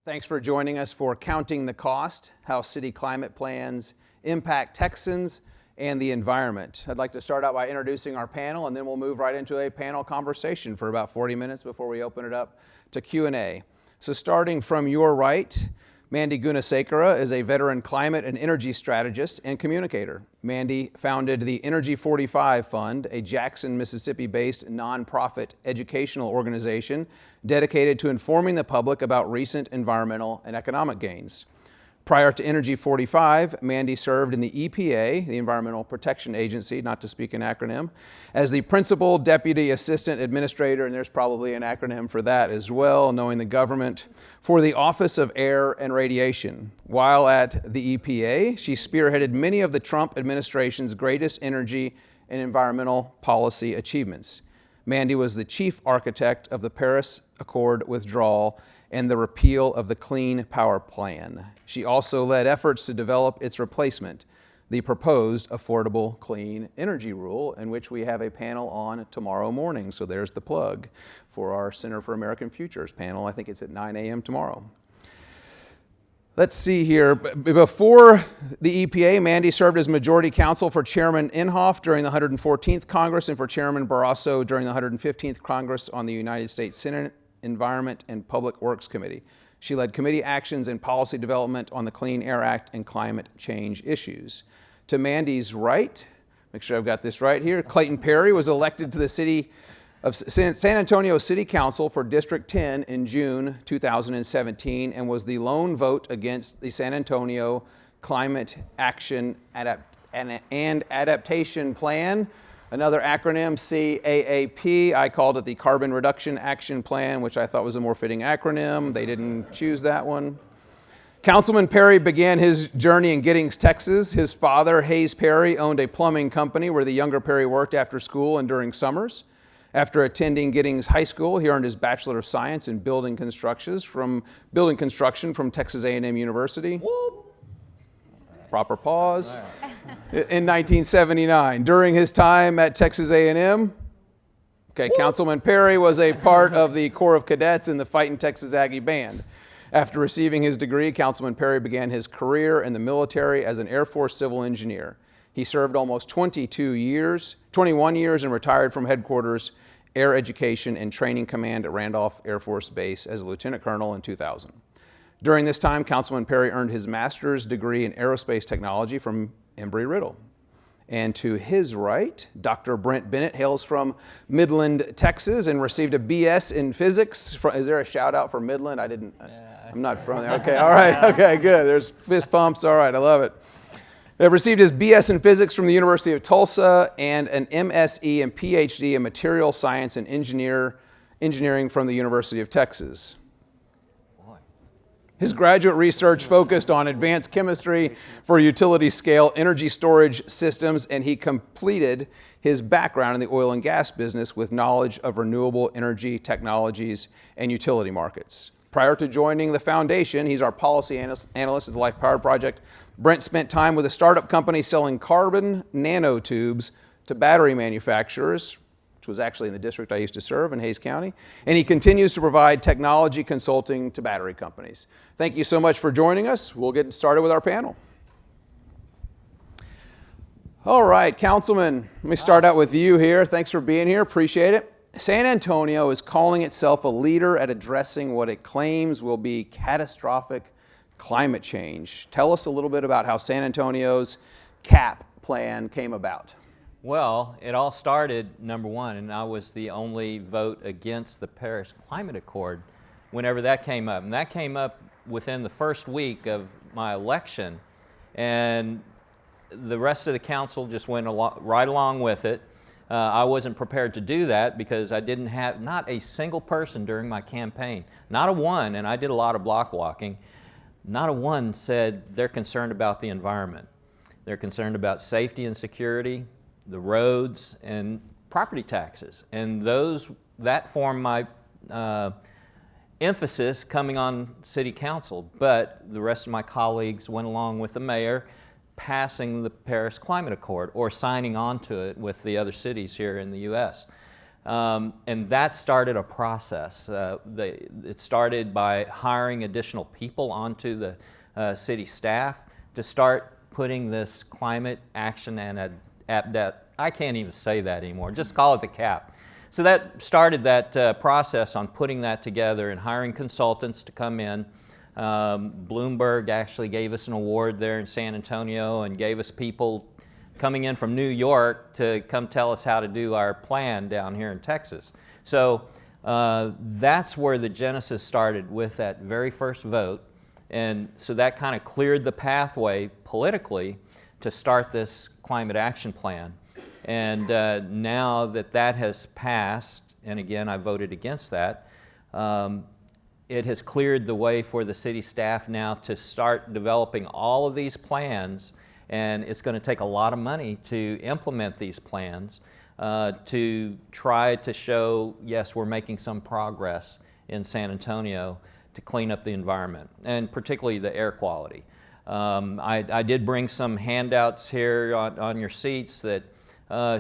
Thanks for joining us for Counting the Cost, how city climate plans impact Texans and the environment. I'd like to start out by introducing our panel, and then we'll move right into a panel conversation for about 40 minutes before we open it up to Q&A. So starting from your right, Mandy Gunasekara is a veteran climate and energy strategist and communicator. Mandy founded the Energy 45 Fund, a Jackson, Mississippi-based nonprofit educational organization dedicated to informing the public about recent environmental and economic gains. Prior to Energy 45, Mandy served in the EPA, the Environmental Protection Agency, not to speak an acronym, as the Principal Deputy Assistant Administrator, and there's probably an acronym for that as well, knowing the government, for the Office of Air and Radiation. While at the EPA, she spearheaded many of the Trump administration's greatest energy and environmental policy achievements. Mandy was the chief architect of the Paris Accord withdrawal and the repeal of the Clean Power Plan. She also led efforts to develop its replacement, the proposed Affordable Clean Energy Rule, in which we have a panel on tomorrow morning. So there's the plug for our Center for American Futures panel. I think it's at 9 a.m. tomorrow. Let's see here. Before the EPA, Mandy served as majority counsel for Chairman Inhofe during the 114th Congress and for Chairman Barrasso during the 115th Congress on the United States Senate Environment and Public Works Committee. She led committee actions and policy development on the Clean Air Act and climate change issues. To Mandy's right, make sure I've got this right here, Clayton Perry was elected to the city of San Antonio City Council for District 10 in June 2017 and was the lone vote against the San Antonio Climate Action and Adaptation Plan. Another acronym, CAAP. I called it the Carbon Reduction Action Plan, which I thought was a more fitting acronym. They didn't choose that one. Councilman Perry began his journey in Giddings, Texas. His father, Hayes Perry, owned a plumbing company where the younger Perry worked after school and during summers. After attending Giddings High School, he earned his Bachelor of Science in Building Construction from Texas A&M University. Whoop. Proper pause. In 1979. During his time at Texas A&M, Councilman Perry was a part of the Corps of Cadets in the Fightin' Texas Aggie Band. After receiving his degree, Councilman Perry began his career in the military as an Air Force civil engineer. He served almost 21 years and retired from headquarters Air Education and Training Command at Randolph Air Force Base as a lieutenant colonel in 2000. During this time, Councilman Perry earned his master's degree in aerospace technology from Embry-Riddle. And to his right, Dr. Brent Bennett hails from Midland, Texas, and received a BS in physics. Is there a shout out for Midland? I'm not from there. Okay, all right, okay, good. There's fist pumps. All right, I love it. He received his BS in physics from the University of Tulsa and an MSE and PhD in material science and engineering from the University of Texas. His graduate research focused on advanced chemistry for utility-scale energy storage systems, and he completed his background in the oil and gas business with knowledge of renewable energy technologies and utility markets. Prior to joining the foundation, he's our policy analyst at the Life Powered Project. Brent spent time with a startup company selling carbon nanotubes to battery manufacturers, which was actually in the district I used to serve in Hays County, and he continues to provide technology consulting to battery companies. Thank you so much for joining us. We'll get started with our panel. All right, Councilman, let me start out with you here. Thanks for being here, appreciate it. San Antonio is calling itself a leader at addressing what it claims will be catastrophic climate change. Tell us a little bit about how San Antonio's CAP plan came about. Well, it all started, number one, and I was the only vote against the Paris Climate Accord whenever that came up. And that came up within the first week of my election. And the rest of the council just went right along with it. I wasn't prepared to do that because I didn't have, not a single person during my campaign, not a one, and I did a lot of block walking, not a one said they're concerned about the environment. They're concerned about safety and security, the roads, and property taxes. And that formed my emphasis coming on city council. But the rest of my colleagues went along with the mayor passing the Paris Climate Accord or signing on to it with the other cities here in the U.S. And that started a process. It started by hiring additional people onto the city staff to start putting this climate action and I can't even say that anymore, just call it the CAP. So that started that process on putting that together and hiring consultants to come in. Bloomberg actually gave us an award there in San Antonio and gave us people coming in from New York to come tell us how to do our plan down here in Texas. So that's where the genesis started, with that very first vote. And so that kind of cleared the pathway politically to start this climate action plan. And now that that has passed, and again I voted against that, it has cleared the way for the city staff now to start developing all of these plans, and it's going to take a lot of money to implement these plans to try to show, yes, we're making some progress in San Antonio to clean up the environment, and particularly the air quality. I did bring some handouts here on your seats that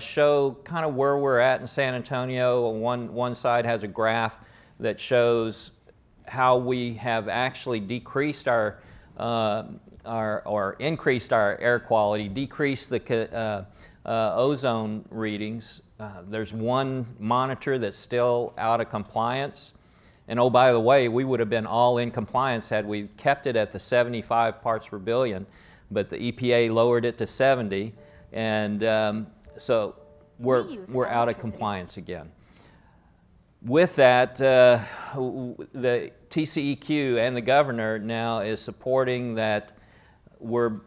show kind of where we're at in San Antonio. One side has a graph that shows how we have actually decreased or increased our air quality, decreased the ozone readings. There's one monitor that's still out of compliance. And oh, by the way, we would have been all in compliance had we kept it at the 75 parts per billion, but the EPA lowered it to 70, and so we're out of compliance again. With that, the TCEQ and the governor now is supporting that we're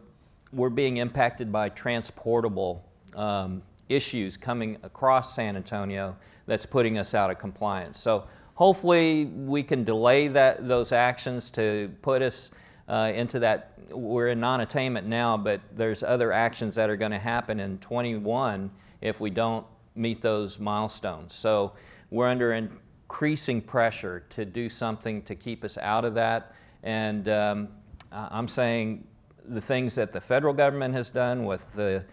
being impacted by transportable issues coming across San Antonio that's putting us out of compliance. So hopefully we can delay those actions to put us into that. We're in non-attainment now, but there's other actions that are going to happen in 21 if we don't meet those milestones. So we're under increasing pressure to do something to keep us out of that. And I'm saying the things that the federal government has done with the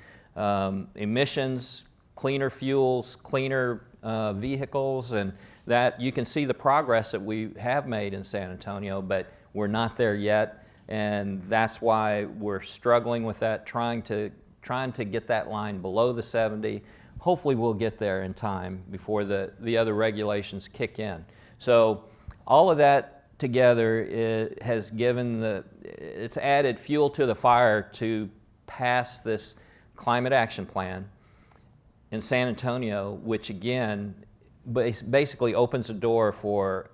emissions, cleaner fuels, cleaner vehicles, and that you can see the progress that we have made in San Antonio, but we're not there yet. And that's why we're struggling with that, trying to get that line below the 70. Hopefully we'll get there in time before the other regulations kick in. So all of that together has given it's added fuel to the fire to pass this climate action plan in San Antonio, which again basically opens a door for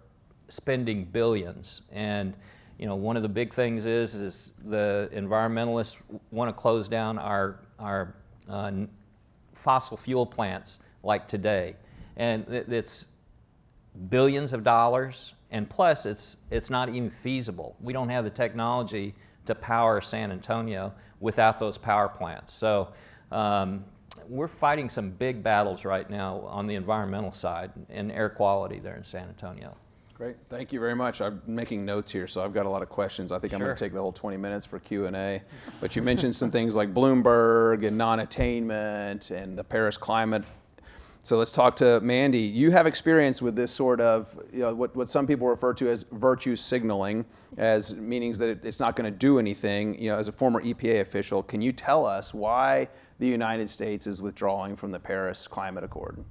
spending billions. And you know, one of the big things is the environmentalists want to close down our fossil fuel plants like today, and it's billions of dollars, and plus it's not even feasible. We don't have the technology to power San Antonio without those power plants. So we're fighting some big battles right now on the environmental side and air quality there in San Antonio. Great, thank you very much. I'm making notes here, so I've got a lot of questions. I think I'm going to take the whole 20 minutes for Q&A. But you mentioned some things like Bloomberg and non-attainment and the Paris climate. So let's talk to Mandy. You have experience with this sort of, you know, what some people refer to as virtue signaling, as meanings that it's not going to do anything. You know, as a former EPA official, can you tell us why the United States is withdrawing from the Paris Climate Accord?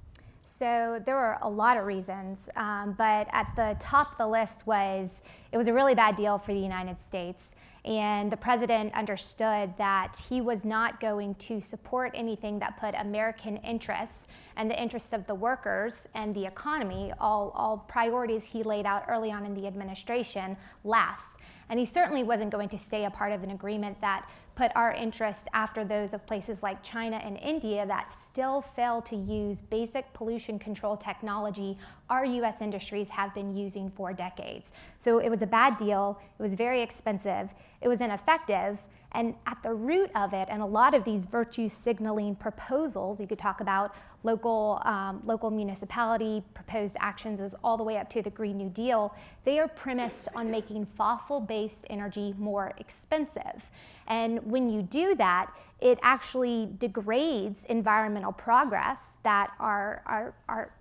So there were a lot of reasons, but at the top of the list it was a really bad deal for the United States. And the president understood that he was not going to support anything that put American interests and the interests of the workers and the economy, all priorities he laid out early on in the administration, last. And he certainly wasn't going to stay a part of an agreement that put our interests after those of places like China and India that still fail to use basic pollution control technology our US industries have been using for decades. So it was a bad deal, it was very expensive, it was ineffective, and at the root of it, and a lot of these virtue signaling proposals, you could talk about local municipality proposed actions as all the way up to the Green New Deal, they are premised on making fossil-based energy more expensive. And when you do that, it actually degrades environmental progress that our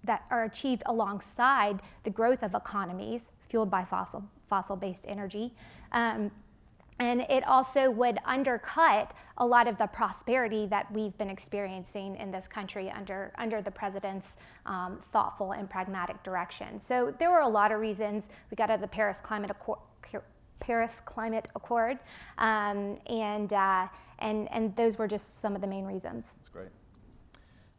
that are achieved alongside the growth of economies fueled by fossil-based energy. And it also would undercut a lot of the prosperity that we've been experiencing in this country under the president's thoughtful and pragmatic direction. So there were a lot of reasons we got out of the Paris Climate Accord, and those were just some of the main reasons. That's great.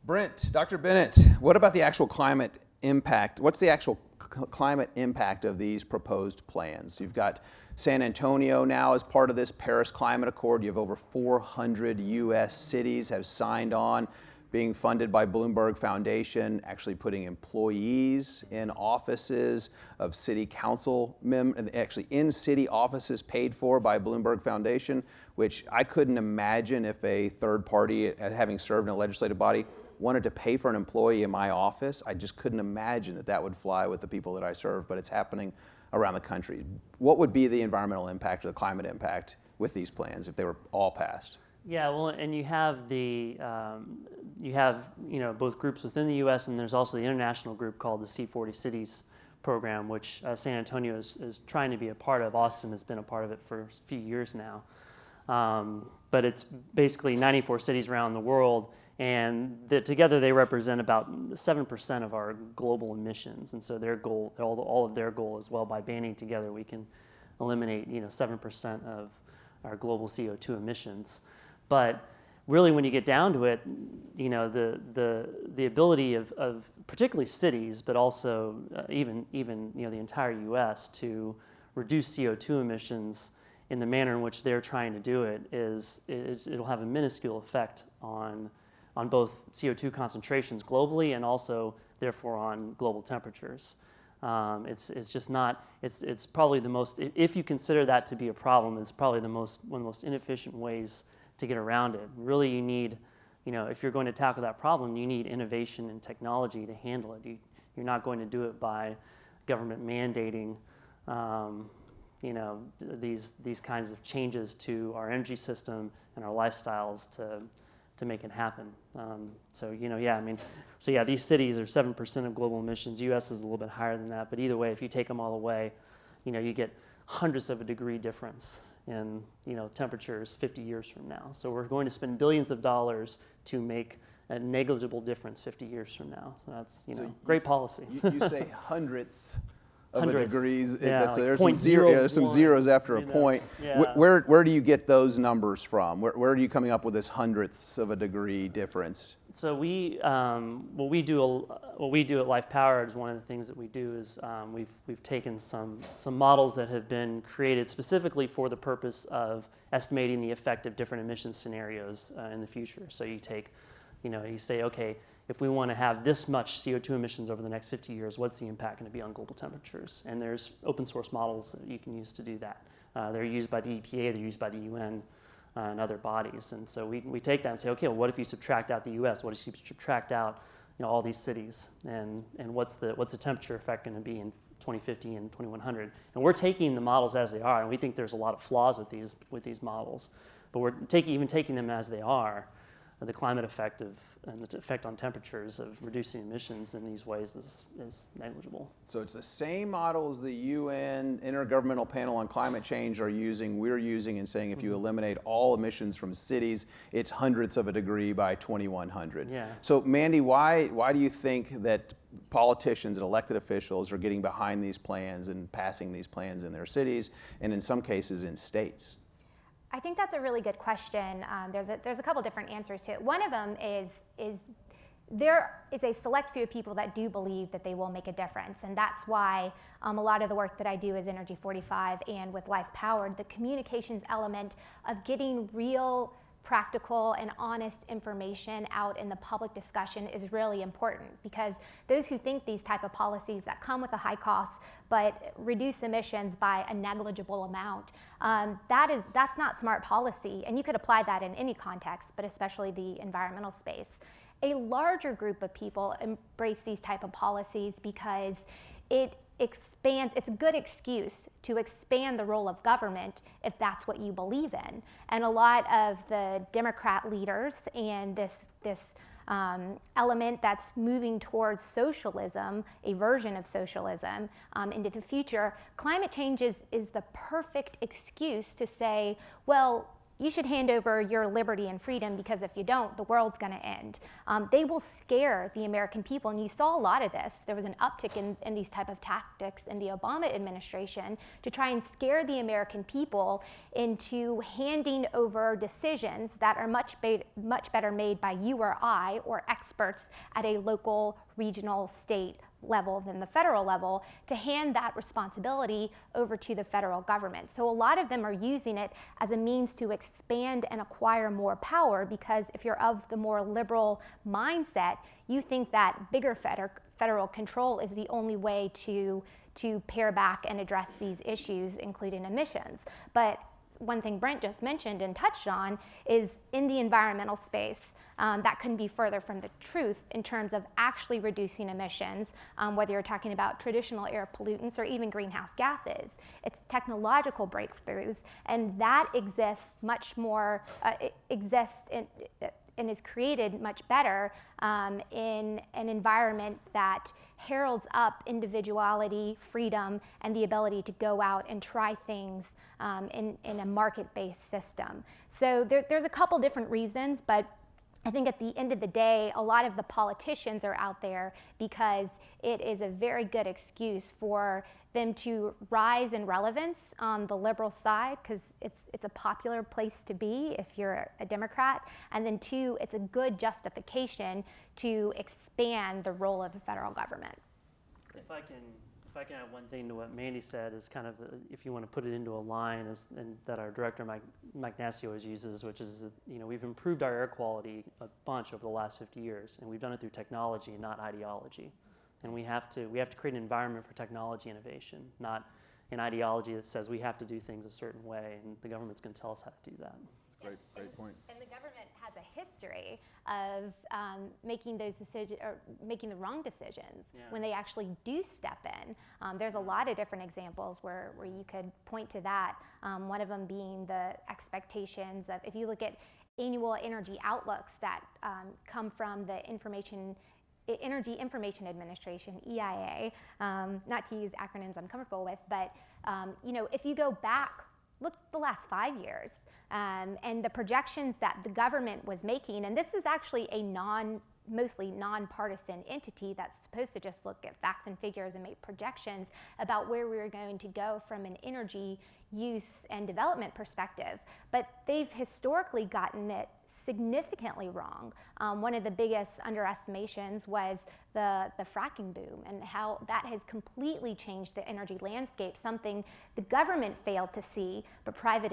Brent, Dr. Bennett, what about the actual climate impact? What's the actual climate impact of these proposed plans? You've got San Antonio now as part of this Paris Climate Accord. You have over 400 U.S. cities have signed on, being funded by Bloomberg Foundation, actually putting employees in offices of city council actually in city offices paid for by Bloomberg Foundation, which I couldn't imagine if a third party, having served in a legislative body, wanted to pay for an employee in my office. I just couldn't imagine that that would fly with the people that I serve, but it's happening around the country. What would be the environmental impact or the climate impact with these plans if they were all passed? Yeah, well, and you have both groups within the U.S. and there's also the international group called the C40 Cities program, which San Antonio is trying to be a part of. Austin has been a part of it for a few years now. But it's basically 94 cities around the world, and together they represent about 7% of our global emissions. And so their goal, all of their goal as well, by banding together, we can eliminate 7% of our global CO2 emissions. But really, when you get down to it, the ability of particularly cities, but also even the entire U.S. to reduce CO2 emissions in the manner in which they're trying to do it it'll have a minuscule effect on both CO2 concentrations globally and also therefore on global temperatures. It's just not. It's probably the most. If you consider that to be a problem, it's probably one of the most inefficient ways to get around it. Really, you need, if you're going to tackle that problem, you need innovation and technology to handle it. You're not going to do it by government mandating, these kinds of changes to our energy system and our lifestyles to make it happen. These cities are 7% of global emissions. U.S. is a little bit higher than that, but either way, if you take them all away, you get hundreds of a degree difference in temperatures 50 years from now. So we're going to spend billions of dollars to make a negligible difference 50 years from now. So that's great policy. You say hundreds of hundreds. Degrees. Yeah, So like there's some zeros after a point. Yeah. Where do you get those numbers from? Where are you coming up with this hundredths of a degree difference? So what we do at Life Powered is one of the things that we do is we've taken some models that have been created specifically for the purpose of estimating the effect of different emission scenarios in the future. So you take, you say, okay, if we want to have this much CO2 emissions over the next 50 years, what's the impact going to be on global temperatures? And there's open source models that you can use to do that. They're used by the EPA, they're used by the UN. And other bodies, and so we take that and say, okay, well, what if you subtract out the U.S.? What if you subtract out all these cities, and what's the temperature effect going to be in 2050 and 2100? And we're taking the models as they are, and we think there's a lot of flaws with these models, but we're taking them as they are. The climate effect and the effect on temperatures of reducing emissions in these ways is negligible. So it's the same models the UN Intergovernmental Panel on Climate Change we're using and saying if you eliminate all emissions from cities, it's hundredths of a degree by 2100. Yeah. So Mandy, why do you think that politicians and elected officials are getting behind these plans and passing these plans in their cities and in some cases in states? I think that's a really good question. There's a couple different answers to it. One of them is there is a select few of people that do believe that they will make a difference, and that's why a lot of the work that I do is Energy 45 and with Life Powered, the communications element of getting real, practical, and honest information out in the public discussion is really important, because those who think these type of policies that come with a high cost but reduce emissions by a negligible amount, that's not smart policy, and you could apply that in any context, but especially the environmental space. A larger group of people embrace these type of policies because it's a good excuse to expand the role of government if that's what you believe in. And a lot of the Democrat leaders and this element that's moving towards socialism, a version of socialism, into the future, climate change is the perfect excuse to say, well, you should hand over your liberty and freedom because if you don't, the world's going to end. They will scare the American people, and you saw a lot of this. There was an uptick in these type of tactics in the Obama administration to try and scare the American people into handing over decisions that are much better made by you or I or experts at a local, regional, state level than the federal level, to hand that responsibility over to the federal government. So a lot of them are using it as a means to expand and acquire more power, because if you're of the more liberal mindset, you think that bigger federal control is the only way to pare back and address these issues, including emissions. But one thing Brent just mentioned and touched on is in the environmental space, that couldn't be further from the truth in terms of actually reducing emissions, whether you're talking about traditional air pollutants or even greenhouse gases. It's technological breakthroughs, and that exists much more, and is created much better in an environment that heralds up individuality, freedom, and the ability to go out and try things in a market-based system. So there's a couple different reasons, but I think at the end of the day, a lot of the politicians are out there because it is a very good excuse for them to rise in relevance on the liberal side, because it's a popular place to be if you're a Democrat, and then two, it's a good justification to expand the role of the federal government. If I can add one thing to what Mandy said, is kind of, if you want to put it into a line, and that our director Mike Nassi always uses, which is, we've improved our air quality a bunch over the last 50 years, and we've done it through technology, not ideology. And we have to create an environment for technology innovation, not an ideology that says we have to do things a certain way, and the government's going to tell us how to do that. That's great point. And the government has a history of making those decisions, or making the wrong decisions when they actually do step in. There's a lot of different examples where you could point to that. One of them being the expectations of, if you look at annual energy outlooks that come from the Energy Information Administration, EIA, not to use acronyms I'm comfortable with, but if you go back, look the last 5 years, and the projections that the government was making, and this is actually a mostly nonpartisan entity that's supposed to just look at facts and figures and make projections about where we are going to go from an energy use and development perspective. But they've historically gotten it significantly wrong. One of the biggest underestimations was the fracking boom, and how that has completely changed the energy landscape, something the government failed to see, but private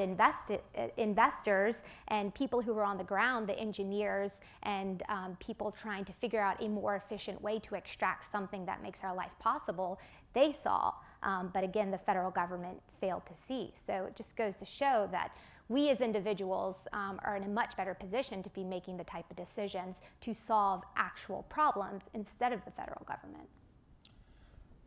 investors and people who were on the ground, the engineers and people trying to figure out a more efficient way to extract something that makes our life possible, they saw. But again, the federal government failed to see. So it just goes to show that we as individuals are in a much better position to be making the type of decisions to solve actual problems instead of the federal government.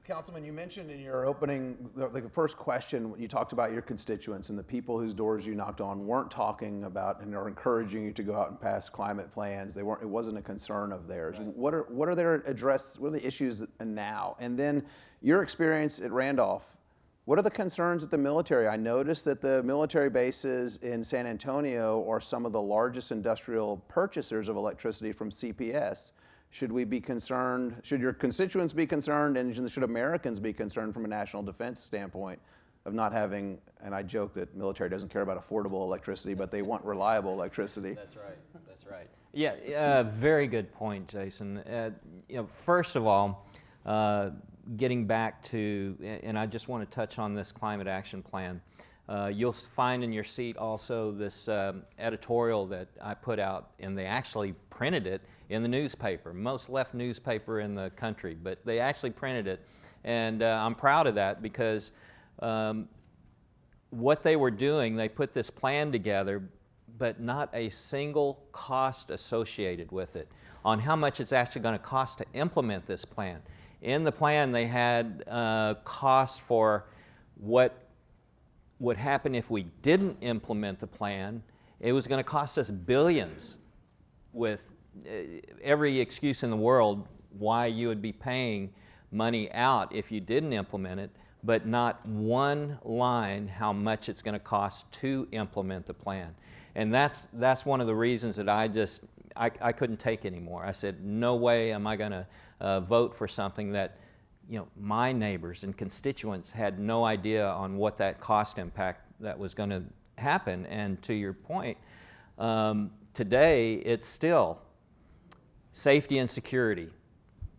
Councilman, you mentioned in your opening, the first question, you talked about your constituents and the people whose doors you knocked on weren't talking about and are encouraging you to go out and pass climate plans. It wasn't a concern of theirs. Right. What are the issues now? And then your experience at Randolph, what are the concerns at the military? I noticed that the military bases in San Antonio are some of the largest industrial purchasers of electricity from CPS. Should we be concerned? Should your constituents be concerned, and should Americans be concerned from a national defense standpoint of not having, and I joke that military doesn't care about affordable electricity, but they want reliable electricity. That's right. Yeah, very good point, Jason. First of all, getting back to, and I just want to touch on this climate action plan. You'll find in your seat also this editorial that I put out, and they actually printed it in the newspaper, most left newspaper in the country, but they actually printed it. And I'm proud of that, because what they were doing, they put this plan together, but not a single cost associated with it on how much it's actually going to cost to implement this plan. In the plan, they had costs for what would happen if we didn't implement the plan. It was going to cost us billions with every excuse in the world why you would be paying money out if you didn't implement it, but not one line how much it's going to cost to implement the plan. And that's one of the reasons that I couldn't take anymore. I said, no way am I going to vote for something that, you know, my neighbors and constituents had no idea on what that cost impact that was going to happen. And to your point, today it's still safety and security,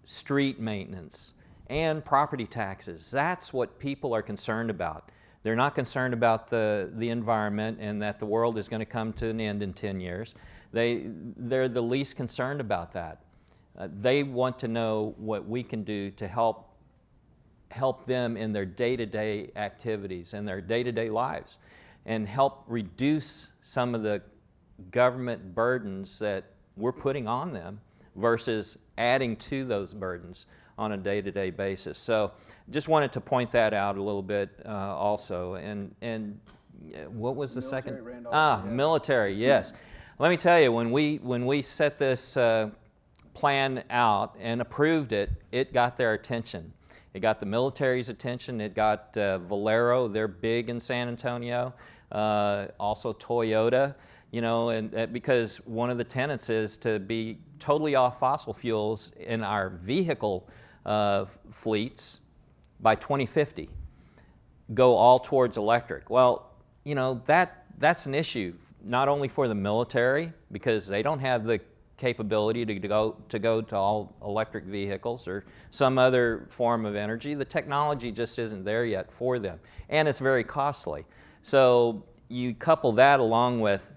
street maintenance, and property taxes. That's what people are concerned about. They're not concerned about the environment and that the world is going to come to an end in 10 years. They're the least concerned about that. They want to know what we can do to help them in their day-to-day activities and their day-to-day lives, and help reduce some of the government burdens that we're putting on them versus adding to those burdens on a day-to-day basis. So just wanted to point that out a little bit also. And what was the Military, second? Randolph, yeah. Military, yes. Let me tell you, when we set this plan out and approved it, it got their attention. It got the military's attention. It got Valero, they're big in San Antonio. Also Toyota, you know, and because one of the tenets is to be totally off fossil fuels in our vehicle fleets by 2050. Go all towards electric. Well, you know, that's an issue not only for the military, because they don't have the capability to go to all electric vehicles or some other form of energy. The technology just isn't there yet for them, and it's very costly. So you couple that along with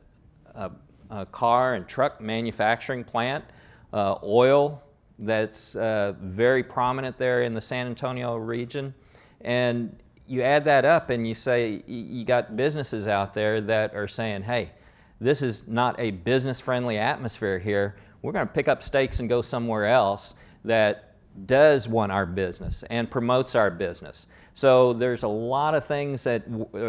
a car and truck manufacturing plant, oil that's very prominent there in the San Antonio region, and you add that up and you say you got businesses out there that are saying, hey, this is not a business-friendly atmosphere here. We're going to pick up stakes and go somewhere else that does want our business and promotes our business. So there's a lot of things that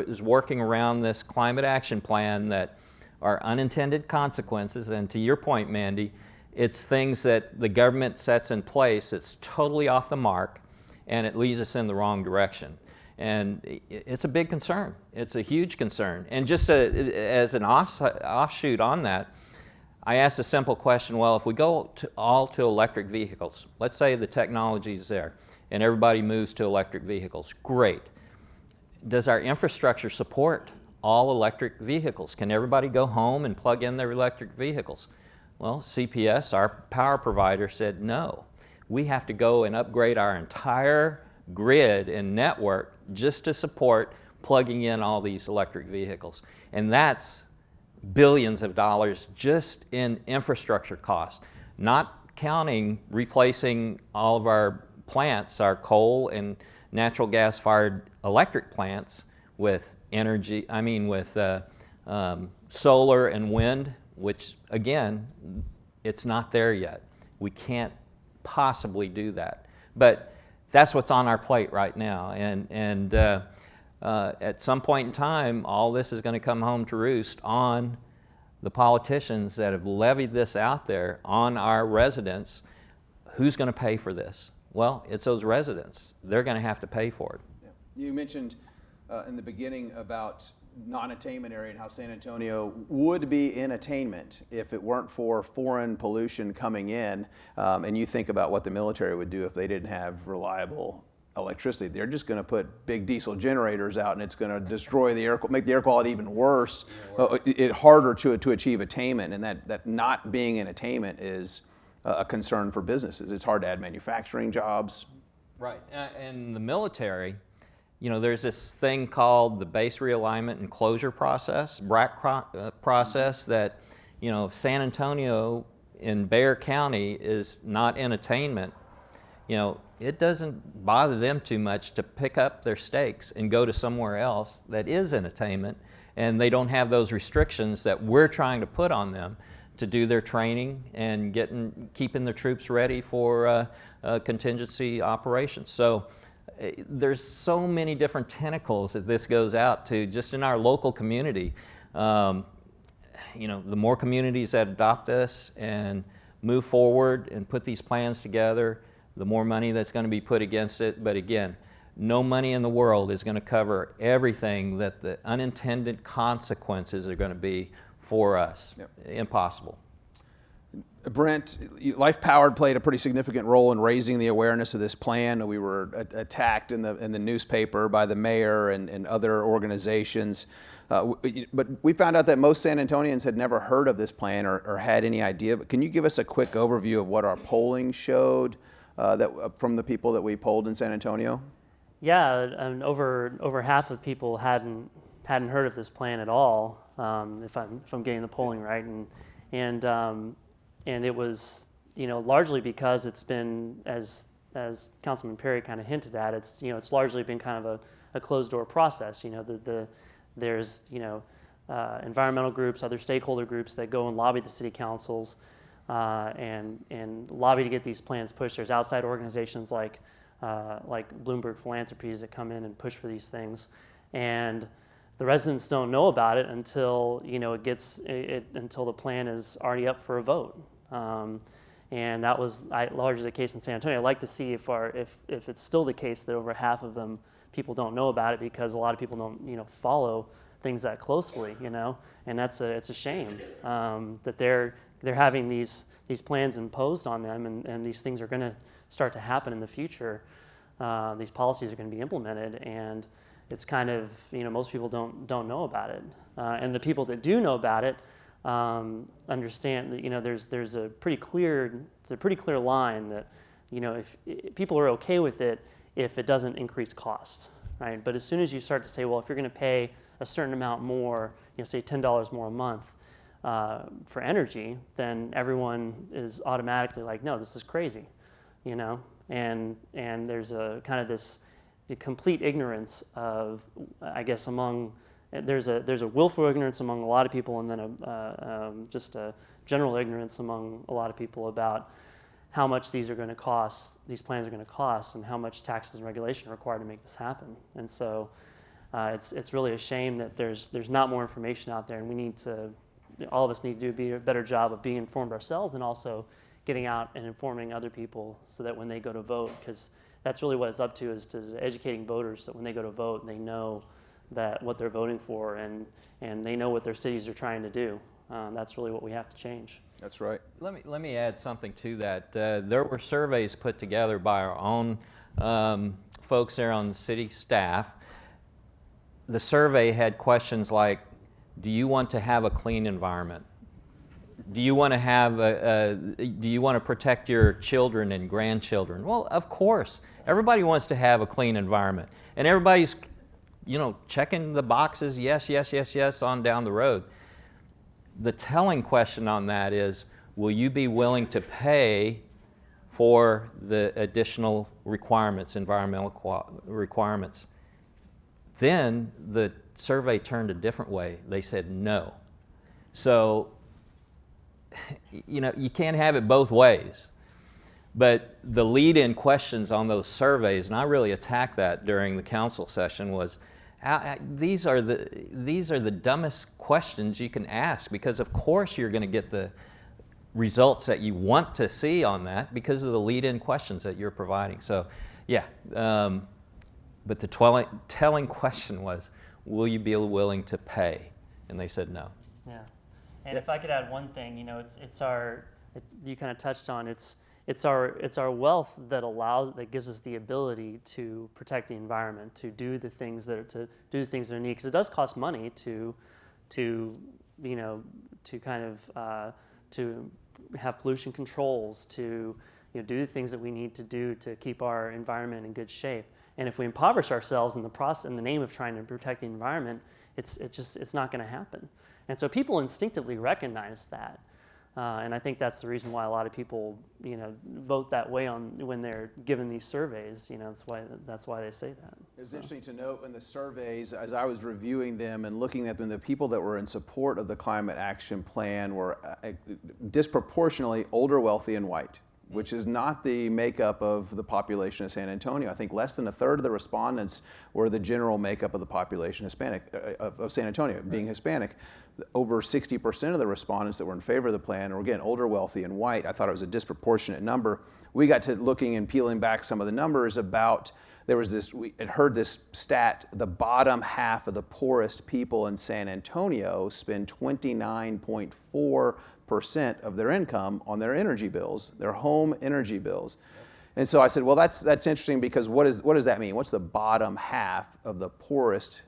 is working around this climate action plan that are unintended consequences. And to your point, Mandy, it's things that the government sets in place that's totally off the mark, and it leads us in the wrong direction. And it's a big concern. It's a huge concern. And just as an offshoot on that, I asked a simple question, well, if we go all to electric vehicles, let's say the technology is there and everybody moves to electric vehicles, great. Does our infrastructure support all electric vehicles? Can everybody go home and plug in their electric vehicles? Well, CPS, our power provider, said no. We have to go and upgrade our entire grid and network just to support plugging in all these electric vehicles. And that's billions of dollars just in infrastructure costs, not counting replacing all of our plants, our coal and natural gas fired electric plants with energy, with solar and wind, which again, it's not there yet. We can't possibly do that. But that's what's on our plate right now. And at some point in time, all this is going to come home to roost on the politicians that have levied this out there on our residents. Who's going to pay for this? Well, it's those residents. They're going to have to pay for it. Yeah. You mentioned in the beginning about non-attainment area and how San Antonio would be in attainment if it weren't for foreign pollution coming in. And you think about what the military would do if they didn't have reliable electricity. They're just going to put big diesel generators out, and it's going to destroy the air, make the air quality even worse. It harder to achieve attainment, and that not being in attainment is a concern for businesses. It's hard to add manufacturing jobs. Right, and the military, you know, there's this thing called the base realignment and closure process, BRAC process, that, you know, if San Antonio in Bexar County is not in attainment, you know, it doesn't bother them too much to pick up their stakes and go to somewhere else that is in attainment, and they don't have those restrictions that we're trying to put on them to do their training and keeping their troops ready for contingency operations. So there's so many different tentacles that this goes out to just in our local community. You know, the more communities that adopt this and move forward and put these plans together, the more money that's going to be put against it. But again, no money in the world is going to cover everything that the unintended consequences are going to be for us. Yep. Impossible. Brent, Life Powered played a pretty significant role in raising the awareness of this plan. We were attacked in the newspaper by the mayor and other organizations. But we found out that most San Antonians had never heard of this plan or had any idea. But can you give us a quick overview of what our polling showed from the people that we polled in San Antonio? Yeah, and over half of people hadn't heard of this plan at all. If I'm getting the polling right, and it was, largely because it's been, as Councilman Perry kind of hinted at, it's largely been kind of a closed door process. There's environmental groups, other stakeholder groups that go and lobby the city councils and lobby to get these plans pushed. There's outside organizations like Bloomberg Philanthropies that come in and push for these things, and the residents don't know about it until until the plan is already up for a vote. And that was largely the case in San Antonio. I'd like to see if it's still the case that over half of them people don't know about it, because a lot of people don't follow things that closely, and it's a shame that they're having these plans imposed on them, and these things are going to start to happen in the future. These policies are going to be implemented, and it's kind of most people don't know about it, and the people that do know about it understand that there's a pretty clear line that if people are okay with it if it doesn't increase costs, right? But as soon as you start to say, well, if you're going to pay a certain amount more, say $10 more a month for energy, then everyone is automatically like, no, this is crazy, and there's a kind of the complete ignorance of, I guess, there's a willful ignorance among a lot of people, and then just a general ignorance among a lot of people about how much these plans are going to cost, and how much taxes and regulation are required to make this happen. And so it's really a shame that there's not more information out there, and all of us need to do a better job of being informed ourselves, and also getting out and informing other people, so that when they go to vote, because that's really what it's up to, is educating voters, so that when they go to vote, they know that what they're voting for, and they know what their cities are trying to do. That's really what we have to change. That's right. Let me add something to that. There were surveys put together by our own folks there on the city staff. The survey had questions like, do you want to have a clean environment? Do you want to protect your children and grandchildren? Well, of course. Everybody wants to have a clean environment, and everybody's checking the boxes, yes, on down the road. The telling question on that is, will you be willing to pay for the additional requirements, environmental requirements? Then the survey turned a different way. They said no. So, you can't have it both ways. But the lead-in questions on those surveys, and I really attacked that during the council session, was these are the dumbest questions you can ask, because of course you're going to get the results that you want to see on that because of the lead-in questions that you're providing. So, yeah. But the telling question was, will you be willing to pay? And they said no. Yeah. And if I could add one thing, you kind of touched on, it's our wealth that gives us the ability to protect the environment, to do the things that are needed, because it does cost money to have pollution controls, to do the things that we need to do to keep our environment in good shape. And if we impoverish ourselves in the process, in the name of trying to protect the environment, it's not going to happen. And so people instinctively recognize that. And I think that's the reason why a lot of people, vote that way when they're given these surveys. That's why they say that. It's interesting to note in the surveys, as I was reviewing them and looking at them, the people that were in support of the climate action plan were disproportionately older, wealthy, and white. which is not the makeup of the population of San Antonio. I think less than a third of the respondents were the general makeup of the population of San Antonio, being Hispanic. Over 60% of the respondents that were in favor of the plan were, again, older, wealthy, and white. I thought it was a disproportionate number. We got to looking and peeling back some of the numbers about, we had heard this stat, the bottom half of the poorest people in San Antonio spend 29.4% of their income on their energy bills, their home energy bills. And so I said, well, that's interesting, because what does that mean? What's the bottom half of the poorest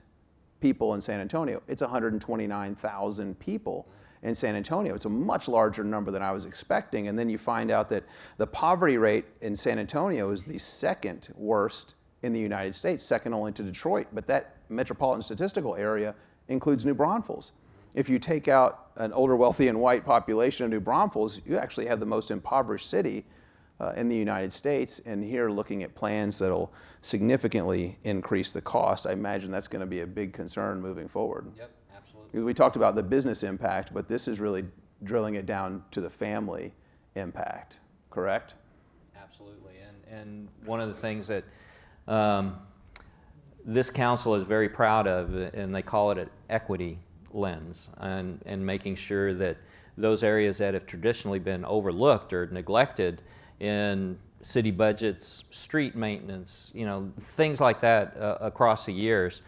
people in San Antonio? It's 129,000 people in San Antonio. It's a much larger number than I was expecting. And then you find out that the poverty rate in San Antonio is the second worst in the United States, second only to Detroit. But that metropolitan statistical area includes New Braunfels. If you take out an older, wealthy, and white population of New Braunfels, you actually have the most impoverished city in the United States. And here, looking at plans that'll significantly increase the cost, I imagine that's going to be a big concern moving forward. Yep, absolutely. We talked about the business impact, but this is really drilling it down to the family impact, correct? Absolutely. And one of the things that this council is very proud of, and they call it an equity lens, and making sure that those areas that have traditionally been overlooked or neglected in city budgets, street maintenance, things like that across the years.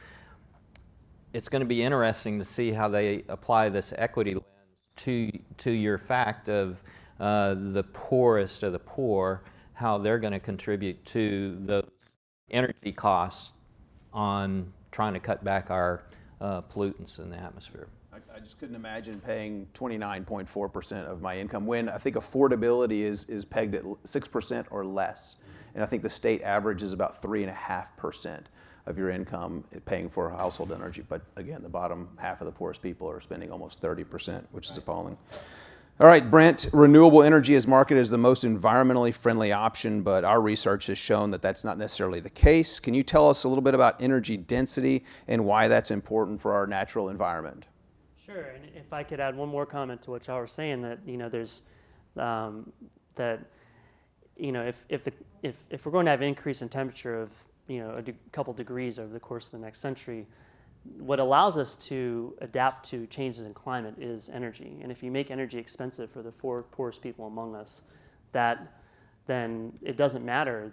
It's going to be interesting to see how they apply this equity lens to your fact of the poorest of the poor, how they're going to contribute to the energy costs on trying to cut back our pollutants in the atmosphere. I just couldn't imagine paying 29.4% of my income when I think affordability is pegged at 6% or less. And I think the state average is about 3.5% of your income paying for household energy. But again, the bottom half of the poorest people are spending almost 30%, which is appalling. All right, Brent, renewable energy is marketed as the most environmentally friendly option, but our research has shown that that's not necessarily the case. Can you tell us a little bit about energy density and why that's important for our natural environment? Sure, and if I could add one more comment to what y'all were saying, that there's if we're going to have an increase in temperature of a couple degrees over the course of the next century, what allows us to adapt to changes in climate is energy. And if you make energy expensive for the poorest people among us, then it doesn't matter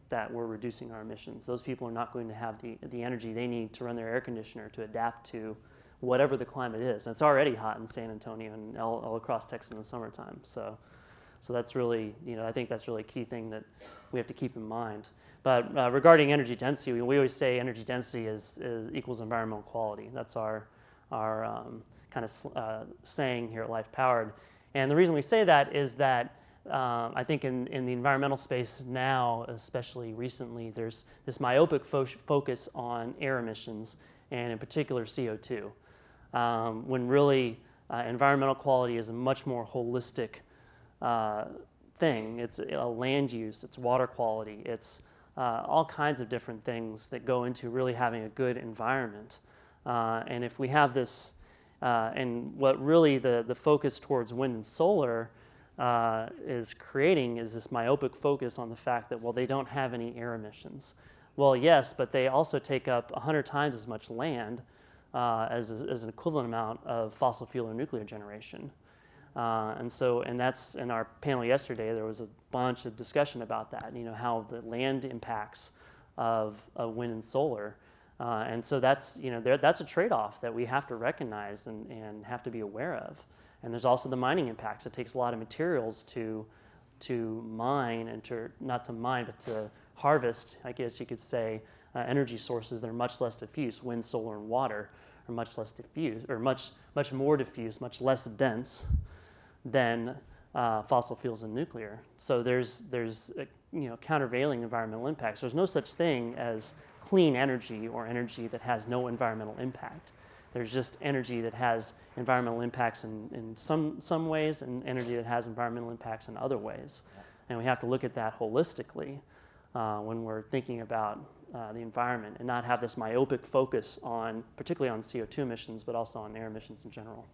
that we're reducing our emissions. Those people are not going to have the energy they need to run their air conditioner to adapt to whatever the climate is. And it's already hot in San Antonio and all across Texas in the summertime. So that's really, I think that's really a key thing that we have to keep in mind. But regarding energy density, we always say energy density equals environmental quality. That's our kind of saying here at Life Powered. And the reason we say that is that I think in the environmental space now, especially recently, there's this myopic focus on air emissions, and in particular CO2, when really environmental quality is a much more holistic thing. It's land use, it's water quality, it's all kinds of different things that go into really having a good environment. And if we have this, and what really the focus towards wind and solar is creating is this myopic focus on the fact that, well, they don't have any air emissions. Well, yes, but they also take up 100 times as much land as an equivalent amount of fossil fuel or nuclear generation. And that's in our panel yesterday, there was a bunch of discussion about that, how the land impacts of wind and solar. And so that's a trade-off that we have to recognize and have to be aware of. And there's also the mining impacts. It takes a lot of materials to mine and not to mine, but to harvest, I guess you could say, energy sources that are much less diffuse. Wind, solar, and water are much less diffuse, or much more diffuse, much less dense than fossil fuels and nuclear. So there's countervailing environmental impacts. There's no such thing as clean energy or energy that has no environmental impact. There's just energy that has environmental impacts in some ways, and energy that has environmental impacts in other ways. And we have to look at that holistically when we're thinking about the environment, and not have this myopic focus particularly on CO2 emissions, but also on air emissions in general.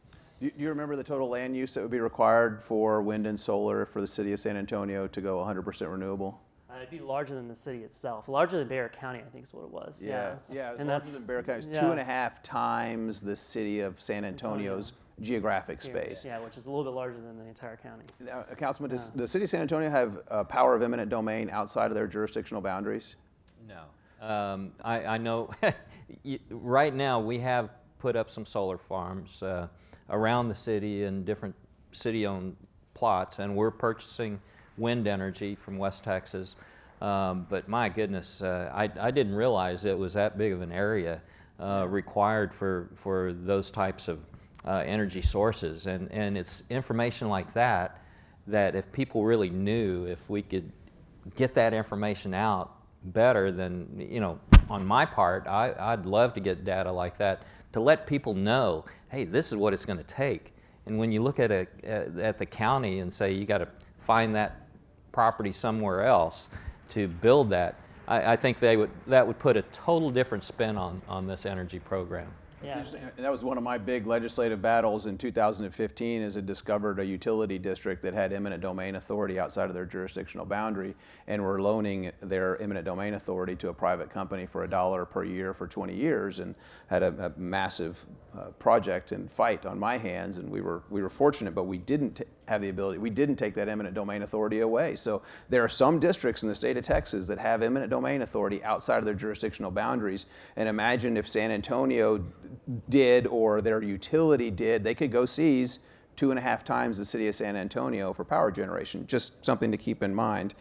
Do you remember the total land use that would be required for wind and solar for the city of San Antonio to go 100% renewable? It'd be larger than the city itself, larger than Bexar County, I think is what it was. Yeah, it's And larger than Bexar County. It's yeah. 2.5 times the city of San Antonio's geographic space. Yeah, which is a little bit larger than the entire county. Now, Councilman, does the city of San Antonio have power of eminent domain outside of their jurisdictional boundaries? No. I know right now we have put up some solar farms around the city and different city-owned plots, and we're purchasing wind energy from West Texas. But my goodness, I didn't realize it was that big of an area required for those types of energy sources. And it's information like that if people really knew, if we could get that information out better than, on my part, I'd love to get data like that to let people know, hey, this is what it's going to take. And when you look at the county and say you got to find that property somewhere else to build that, I think that would put a total different spin on this energy program. Yeah. That was one of my big legislative battles in 2015, as it discovered a utility district that had eminent domain authority outside of their jurisdictional boundary, and were loaning their eminent domain authority to a private company for $1 per year for 20 years, and had a massive project and fight on my hands. And we were fortunate, but we didn't have the ability. We didn't take that eminent domain authority away. So there are some districts in the state of Texas that have eminent domain authority outside of their jurisdictional boundaries. And imagine if San Antonio did, or their utility did, they could go seize 2.5 times the city of San Antonio for power generation. Just something to keep in mind.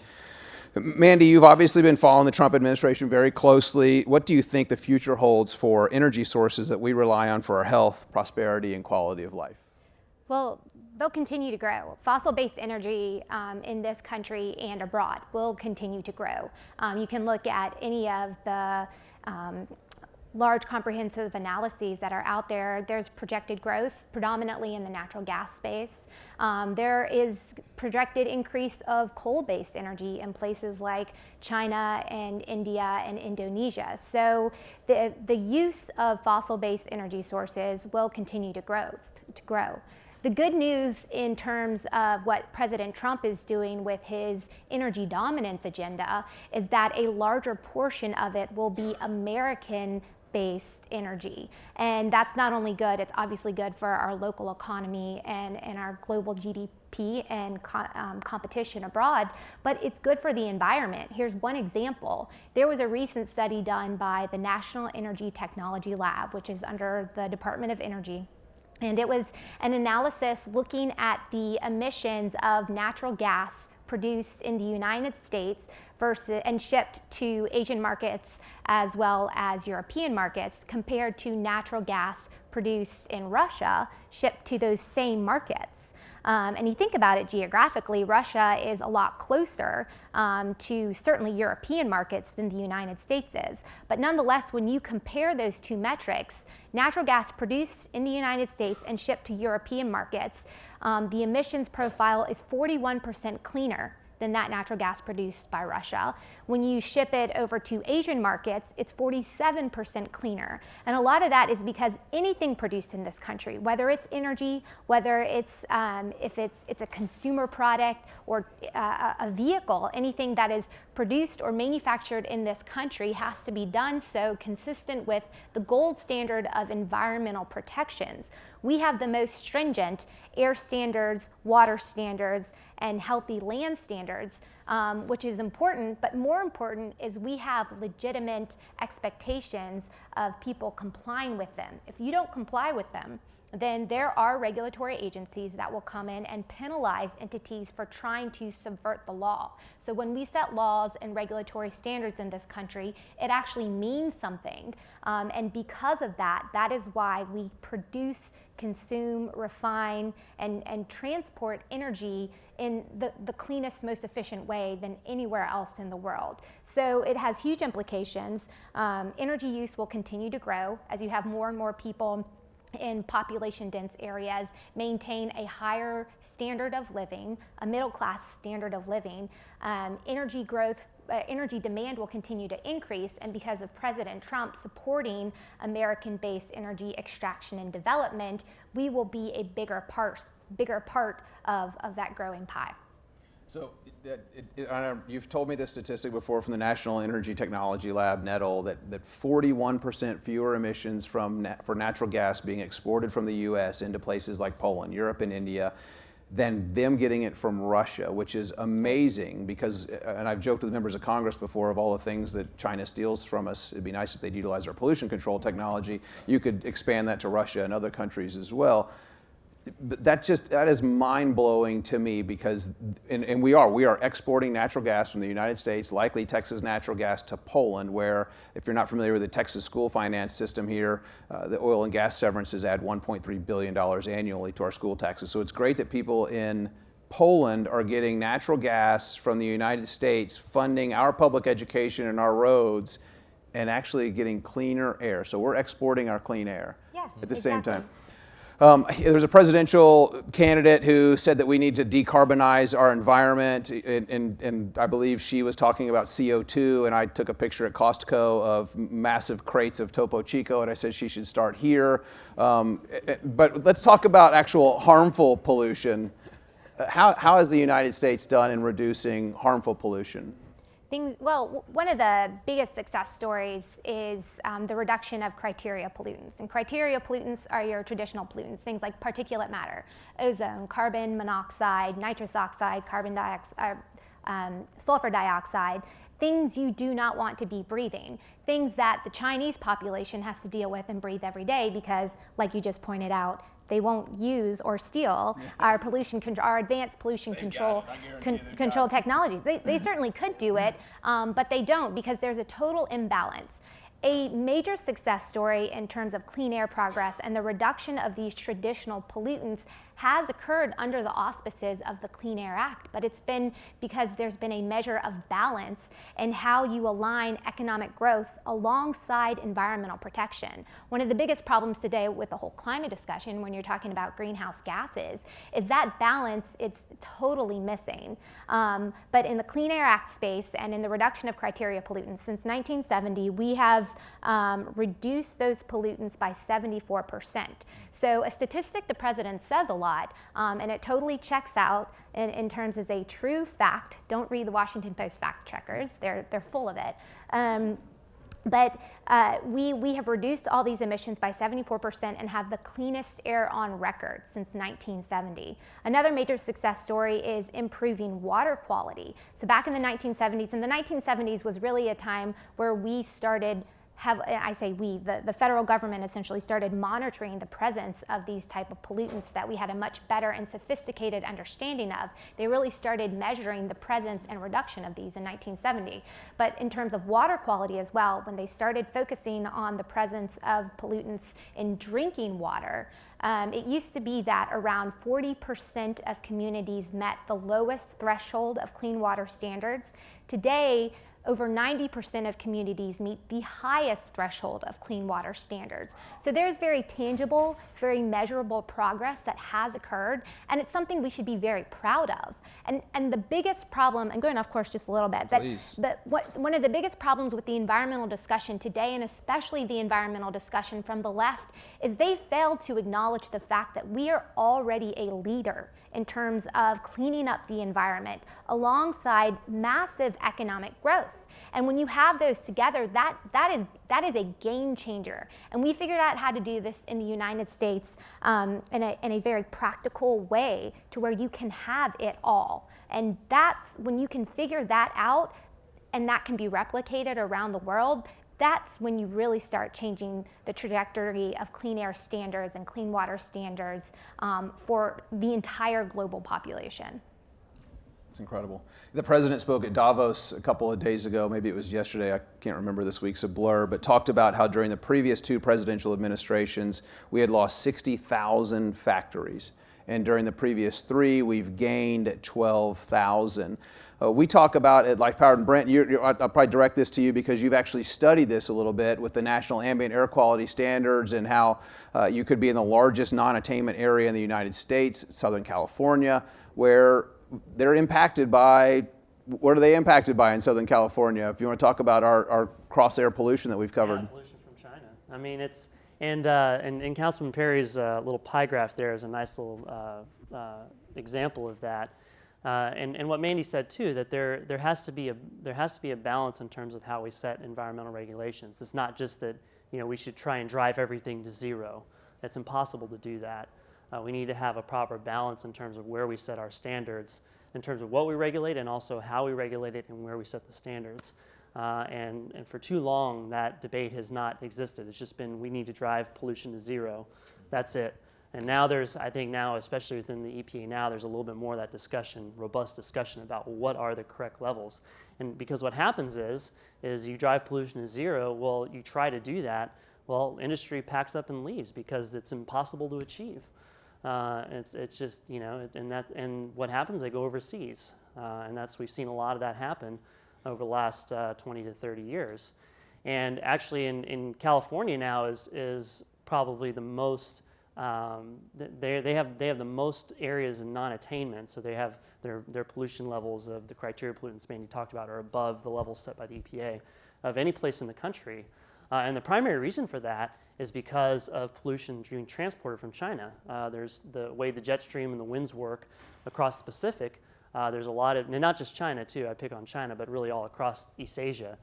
Mandy, you've obviously been following the Trump administration very closely. What do you think the future holds for energy sources that we rely on for our health, prosperity, and quality of life? Well, they'll continue to grow. Fossil-based energy in this country and abroad will continue to grow. You can look at any of the large comprehensive analyses that are out there. There's projected growth predominantly in the natural gas space. There is projected increase of coal-based energy in places like China and India and Indonesia. So the use of fossil-based energy sources will continue to grow. The good news in terms of what President Trump is doing with his energy dominance agenda is that a larger portion of it will be American-based energy. And that's not only good, it's obviously good for our local economy and our global GDP and competition abroad, but it's good for the environment. Here's one example. There was a recent study done by the National Energy Technology Lab, which is under the Department of Energy. And it was an analysis looking at the emissions of natural gas produced in the United States and shipped to Asian markets as well as European markets, compared to natural gas produced in Russia shipped to those same markets. And you think about it geographically, Russia is a lot closer to certainly European markets than the United States is. But nonetheless, when you compare those two metrics, natural gas produced in the United States and shipped to European markets, the emissions profile is 41% cleaner than that natural gas produced by Russia. When you ship it over to Asian markets, it's 47% cleaner. And a lot of that is because anything produced in this country, whether it's energy, whether it's if it's a consumer product or a vehicle, anything that is produced or manufactured in this country has to be done so consistent with the gold standard of environmental protections. We have the most stringent air standards, water standards, and healthy land standards, which is important, but more important is we have legitimate expectations of people complying with them. If you don't comply with them, then there are regulatory agencies that will come in and penalize entities for trying to subvert the law. So when we set laws and regulatory standards in this country, it actually means something. And because of that, that is why we produce, consume, refine, and transport energy in the cleanest, most efficient way than anywhere else in the world. So it has huge implications. Energy use will continue to grow as you have more and more people in population-dense areas maintain a higher standard of living, a middle-class standard of living. Energy growth energy demand will continue to increase, and because of President Trump supporting American-based energy extraction and development, we will be a bigger part of that growing pie. So you've told me this statistic before from the National Energy Technology Lab, NETL, that 41% fewer emissions for natural gas being exported from the U.S. into places like Poland, Europe, and India than them getting it from Russia, which is amazing because, and I've joked with members of Congress before, of all the things that China steals from us, it'd be nice if they'd utilize our pollution control technology. You could expand that to Russia and other countries as well. But that is mind-blowing to me because, and we are exporting natural gas from the United States, likely Texas natural gas, to Poland, where, if you're not familiar with the Texas school finance system here, the oil and gas severances add $1.3 billion annually to our school taxes. So it's great that people in Poland are getting natural gas from the United States, funding our public education and our roads, and actually getting cleaner air. So we're exporting our clean air at the same time. There's a presidential candidate who said that we need to decarbonize our environment, and I believe she was talking about CO2, and I took a picture at Costco of massive crates of Topo Chico, and I said she should start here. But let's talk about actual harmful pollution. How has the United States done in reducing harmful pollution? Well, one of the biggest success stories is the reduction of criteria pollutants. And criteria pollutants are your traditional pollutants, things like particulate matter, ozone, carbon monoxide, nitrous oxide, carbon dioxide, sulfur dioxide, things you do not want to be breathing, things that the Chinese population has to deal with and breathe every day because, like you just pointed out, they won't use or steal our advanced pollution control technologies. They certainly could do it, but they don't because there's a total imbalance. A major success story in terms of clean air progress and the reduction of these traditional pollutants has occurred under the auspices of the Clean Air Act, but it's been because there's been a measure of balance in how you align economic growth alongside environmental protection. One of the biggest problems today with the whole climate discussion when you're talking about greenhouse gases is that balance, it's totally missing. But in the Clean Air Act space and in the reduction of criteria pollutants, since 1970, we have reduced those pollutants by 74%. So a statistic the president says a lot, and it totally checks out in terms as a true fact. Don't read the Washington Post fact checkers, they're full of it. But we have reduced all these emissions by 74% and have the cleanest air on record since 1970. Another major success story is improving water quality. So back in the 1970s, and the 1970s was really a time where we started the federal government essentially started monitoring the presence of these type of pollutants that we had a much better and sophisticated understanding of. They really started measuring the presence and reduction of these in 1970. But in terms of water quality as well, when they started focusing on the presence of pollutants in drinking water, it used to be that around 40% of communities met the lowest threshold of clean water standards. Today, over 90% of communities meet the highest threshold of clean water standards. So there's very tangible, very measurable progress that has occurred, and it's something we should be very proud of. And the biggest problem, I'm going off course just a little bit, but one of the biggest problems with the environmental discussion today, and especially the environmental discussion from the left, is they failed to acknowledge the fact that we are already a leader in terms of cleaning up the environment alongside massive economic growth. And when you have those together, that is a game changer. And we figured out how to do this in the United States in a very practical way to where you can have it all. And that's when you can figure that out and that can be replicated around the world, that's when you really start changing the trajectory of clean air standards and clean water standards for the entire global population. It's incredible. The president spoke at Davos a couple of days ago, maybe it was yesterday, I can't remember, this week's a blur, but talked about how during the previous 2 presidential administrations, we had lost 60,000 factories. And during the previous 3, we've gained 12,000. We talk about at Life Powered, and Brent, I'll probably direct this to you because you've actually studied this a little bit with the National Ambient Air Quality Standards and how you could be in the largest non-attainment area in the United States, Southern California, where they're impacted by what are they impacted by in Southern California? If you want to talk about our cross-air pollution that we've covered. Yeah, pollution from China. I mean, it's, and Councilman Perry's little pie graph there is a nice little example of that. And what Mandy said too, that there has to be a balance in terms of how we set environmental regulations. It's not just that we should try and drive everything to zero. It's impossible to do that. We need to have a proper balance in terms of where we set our standards, in terms of what we regulate and also how we regulate it and where we set the standards. And for too long, that debate has not existed. It's just been, we need to drive pollution to zero. That's it. And now I think now, especially within the EPA now, there's a little bit more of that discussion, robust discussion about what are the correct levels. And because what happens is you drive pollution to zero, well, you try to do that, well, industry packs up and leaves because it's impossible to achieve. It's just, and what happens, they go overseas. And we've seen a lot of that happen over the last 20 to 30 years. And actually in California now is probably the most, they have the most areas in non-attainment. So they have their pollution levels of the criteria pollutants Mandy talked about are above the levels set by the EPA of any place in the country. And the primary reason for that is because of pollution being transported from China. There's the way the jet stream and the winds work across the Pacific. There's a lot of, and not just China too, I pick on China, but really all across East Asia,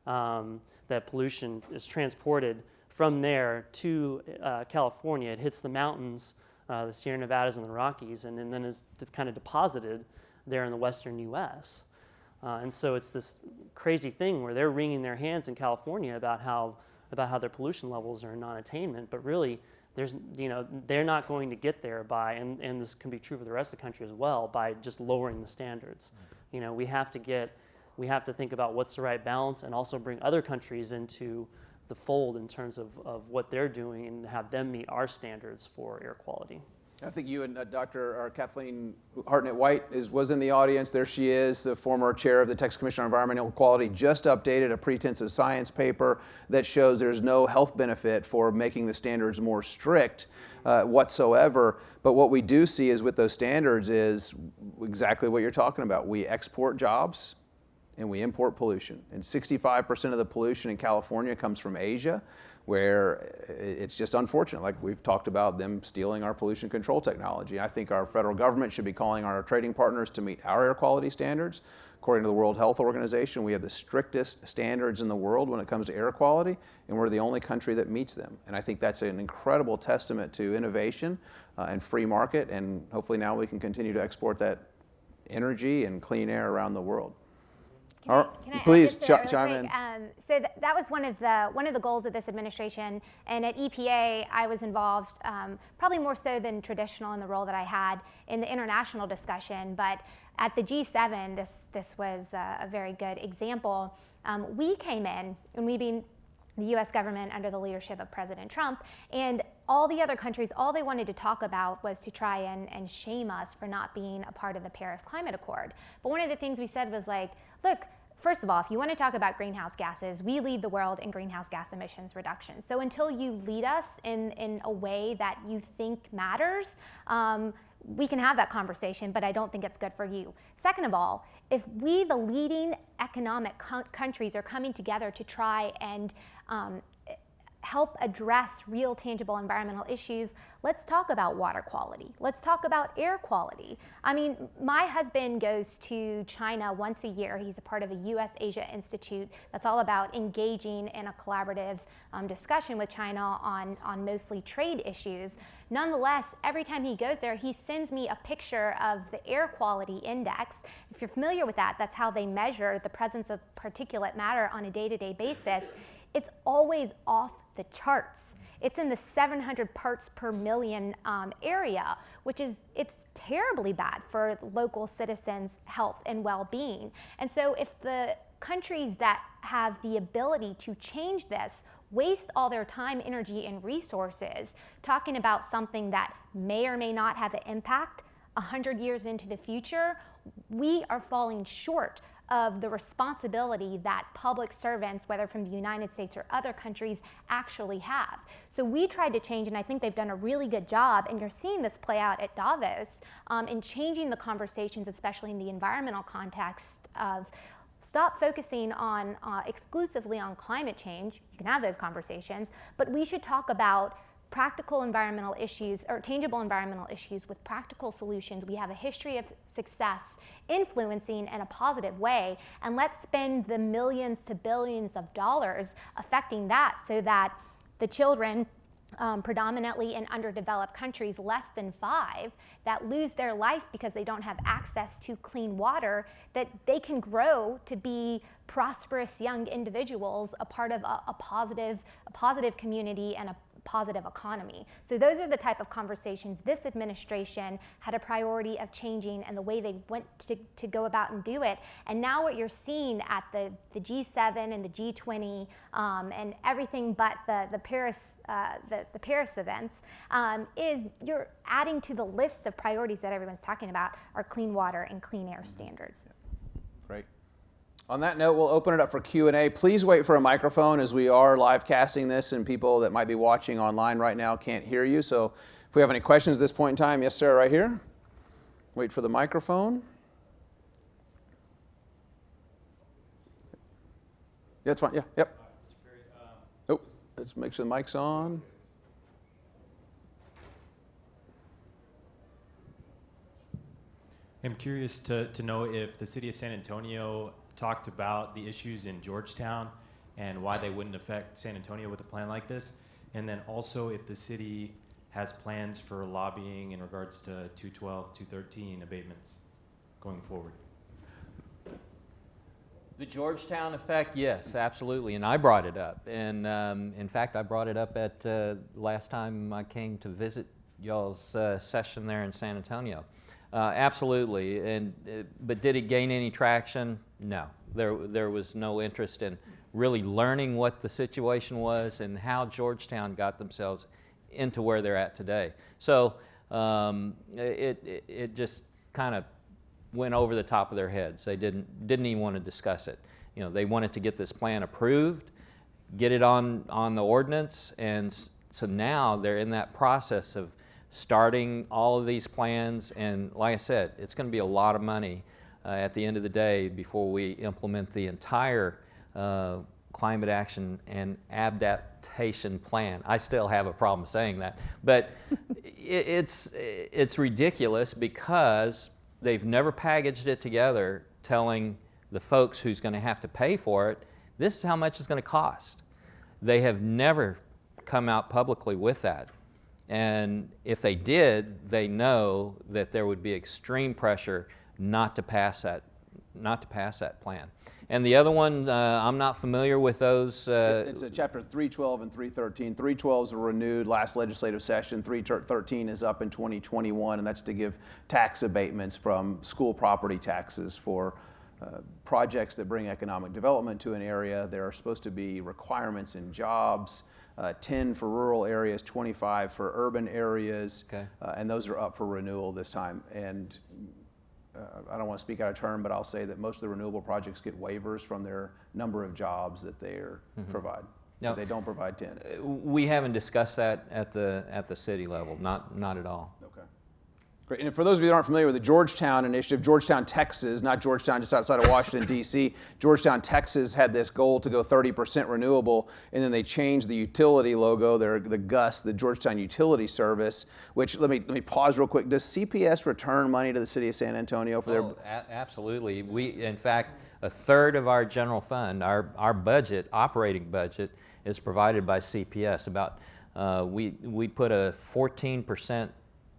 that pollution is transported from there to California. It hits the mountains, the Sierra Nevadas and the Rockies, and then is kind of deposited there in the western U.S. And so it's this crazy thing where they're wringing their hands in California about how their pollution levels are in non-attainment, but really they're not going to get there by, and this can be true for the rest of the country as well, by just lowering the standards. We have to think about what's the right balance and also bring other countries into the fold in terms of what they're doing and have them meet our standards for air quality. I think you and Dr. Kathleen Hartnett-White was in the audience. There she is, the former chair of the Texas Commission on Environmental Quality, just updated a pretense of science paper that shows there's no health benefit for making the standards more strict whatsoever. But what we do see is with those standards is exactly what you're talking about. We export jobs and we import pollution. And 65% of the pollution in California comes from Asia, where it's just unfortunate, like we've talked about them stealing our pollution control technology. I think our federal government should be calling our trading partners to meet our air quality standards. According to the World Health Organization, we have the strictest standards in the world when it comes to air quality, and we're the only country that meets them. And I think that's an incredible testament to innovation and free market, and hopefully now we can continue to export that energy and clean air around the world. Can I please chime in. So that was one of the goals of this administration, and at EPA I was involved probably more so than traditional in the role that I had in the international discussion. But at the G7, this was a very good example. We came in, and we being the U.S. government under the leadership of President Trump, and all the other countries, all they wanted to talk about was to try and shame us for not being a part of the Paris Climate Accord. But one of the things we said was like, look, first of all, if you want to talk about greenhouse gases, we lead the world in greenhouse gas emissions reduction. So until you lead us in a way that you think matters, we can have that conversation, but I don't think it's good for you. Second of all, if we, the leading economic countries, are coming together to try and help address real tangible environmental issues, let's talk about water quality. Let's talk about air quality. I mean, my husband goes to China once a year. He's a part of a U.S.-Asia Institute that's all about engaging in a collaborative discussion with China on mostly trade issues. Nonetheless, every time he goes there, he sends me a picture of the air quality index. If you're familiar with that, that's how they measure the presence of particulate matter on a day-to-day basis. It's always off the charts. It's in the 700 parts per million area, it's terribly bad for local citizens' health and well-being. And so if the countries that have the ability to change this waste all their time, energy, and resources talking about something that may or may not have an impact 100 years into the future, we are falling short of the responsibility that public servants, whether from the United States or other countries, actually have. So we tried to change, and I think they've done a really good job, and you're seeing this play out at Davos, in changing the conversations, especially in the environmental context of stop focusing on exclusively on climate change. You can have those conversations, but we should talk about practical environmental issues or tangible environmental issues with practical solutions. We have a history of success influencing in a positive way, and let's spend the millions to billions of dollars affecting that so that the children predominantly in underdeveloped countries, less than 5, that lose their life because they don't have access to clean water, that they can grow to be prosperous young individuals, a part of a positive community and a positive economy. So those are the type of conversations this administration had a priority of changing, and the way they went to go about and do it. And now what you're seeing at the G7 and the G20 and everything but the Paris events is you're adding to the list of priorities that everyone's talking about are clean water and clean air standards. Great. On that note, we'll open it up for Q&A. Please wait for a microphone, as we are live casting this and people that might be watching online right now can't hear you. So if we have any questions at this point in time, yes, sir, right here. Wait for the microphone. Yeah, that's fine. Yeah, yep. Oh, let's make sure the mic's on. I'm curious to know if the city of San Antonio talked about the issues in Georgetown and why they wouldn't affect San Antonio with a plan like this, and then also if the city has plans for lobbying in regards to 212, 213 abatements going forward. The Georgetown effect, yes, absolutely, and I brought it up. And in fact, I brought it up at last time I came to visit y'all's session there in San Antonio. Absolutely, but did it gain any traction? No, there was no interest in really learning what the situation was and how Georgetown got themselves into where they're at today. So it just kind of went over the top of their heads. They didn't even want to discuss it. You know, they wanted to get this plan approved, get it on the ordinance, and so now they're in that process of starting all of these plans, and like I said, it's going to be a lot of money at the end of the day before we implement the entire climate action and adaptation plan. I still have a problem saying that, but it's ridiculous because they've never packaged it together telling the folks who's going to have to pay for it, this is how much it's going to cost. They have never come out publicly with that. And if they did, they know that there would be extreme pressure not to pass that plan. And the other one, I'm not familiar with those. It's chapter 312 and 313. 312 is a renewed last legislative session. 313 is up in 2021, and that's to give tax abatements from school property taxes for projects that bring economic development to an area. There are supposed to be requirements in jobs. 10 for rural areas, 25 for urban areas, okay. And those are up for renewal this time. And I don't want to speak out of turn, but I'll say that most of the renewable projects get waivers from their number of jobs that they provide. No, they don't provide 10. We haven't discussed that at the city level, not at all. Okay. Great. And for those of you that aren't familiar with the Georgetown initiative, Georgetown, Texas, not Georgetown just outside of Washington, D.C., Georgetown, Texas had this goal to go 30% renewable, and then they changed the utility logo, the GUS, the Georgetown Utility Service, which, let me pause real quick. Does CPS return money to the city of San Antonio for their... Absolutely. In fact, a third of our general fund, our budget, operating budget, is provided by CPS. We put a 14%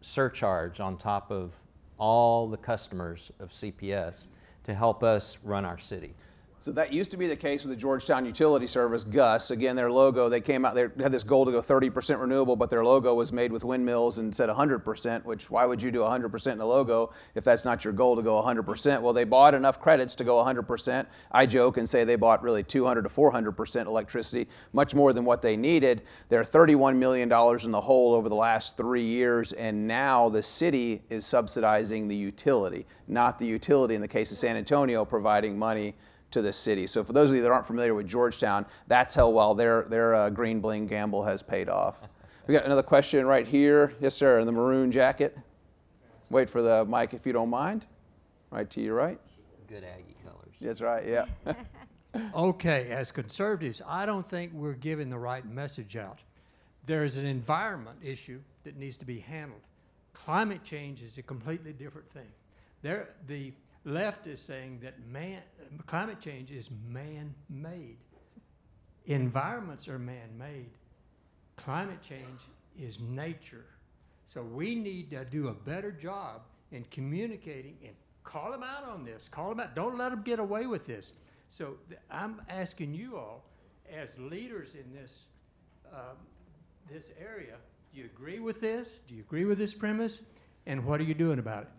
surcharge on top of all the customers of CPS to help us run our city. So that used to be the case with the Georgetown Utility Service, GUS. Again, their logo, they came out, they had this goal to go 30% renewable, but their logo was made with windmills and said 100%, which why would you do 100% in a logo if that's not your goal to go 100%? Well, they bought enough credits to go 100%. I joke and say they bought really 200 to 400% electricity, much more than what they needed. They're $31 million in the hole over the last 3 years, and now the city is subsidizing the utility, not the utility in the case of San Antonio providing money to the city. So for those of you that aren't familiar with Georgetown, that's how well their green bling gamble has paid off. We got another question right here. Yes, sir, in the maroon jacket. Wait for the mic if you don't mind. Right to your right. Good Aggie colors. That's right, yeah. Okay, as conservatives, I don't think we're giving the right message out. There is an environment issue that needs to be handled. Climate change is a completely different thing. The left is saying that climate change is man-made. Environments are man-made. Climate change is nature. So we need to do a better job in communicating and call them out on this. Call them out. Don't let them get away with this. So I'm asking you all, as leaders in this area, do you agree with this? Do you agree with this premise? And what are you doing about it?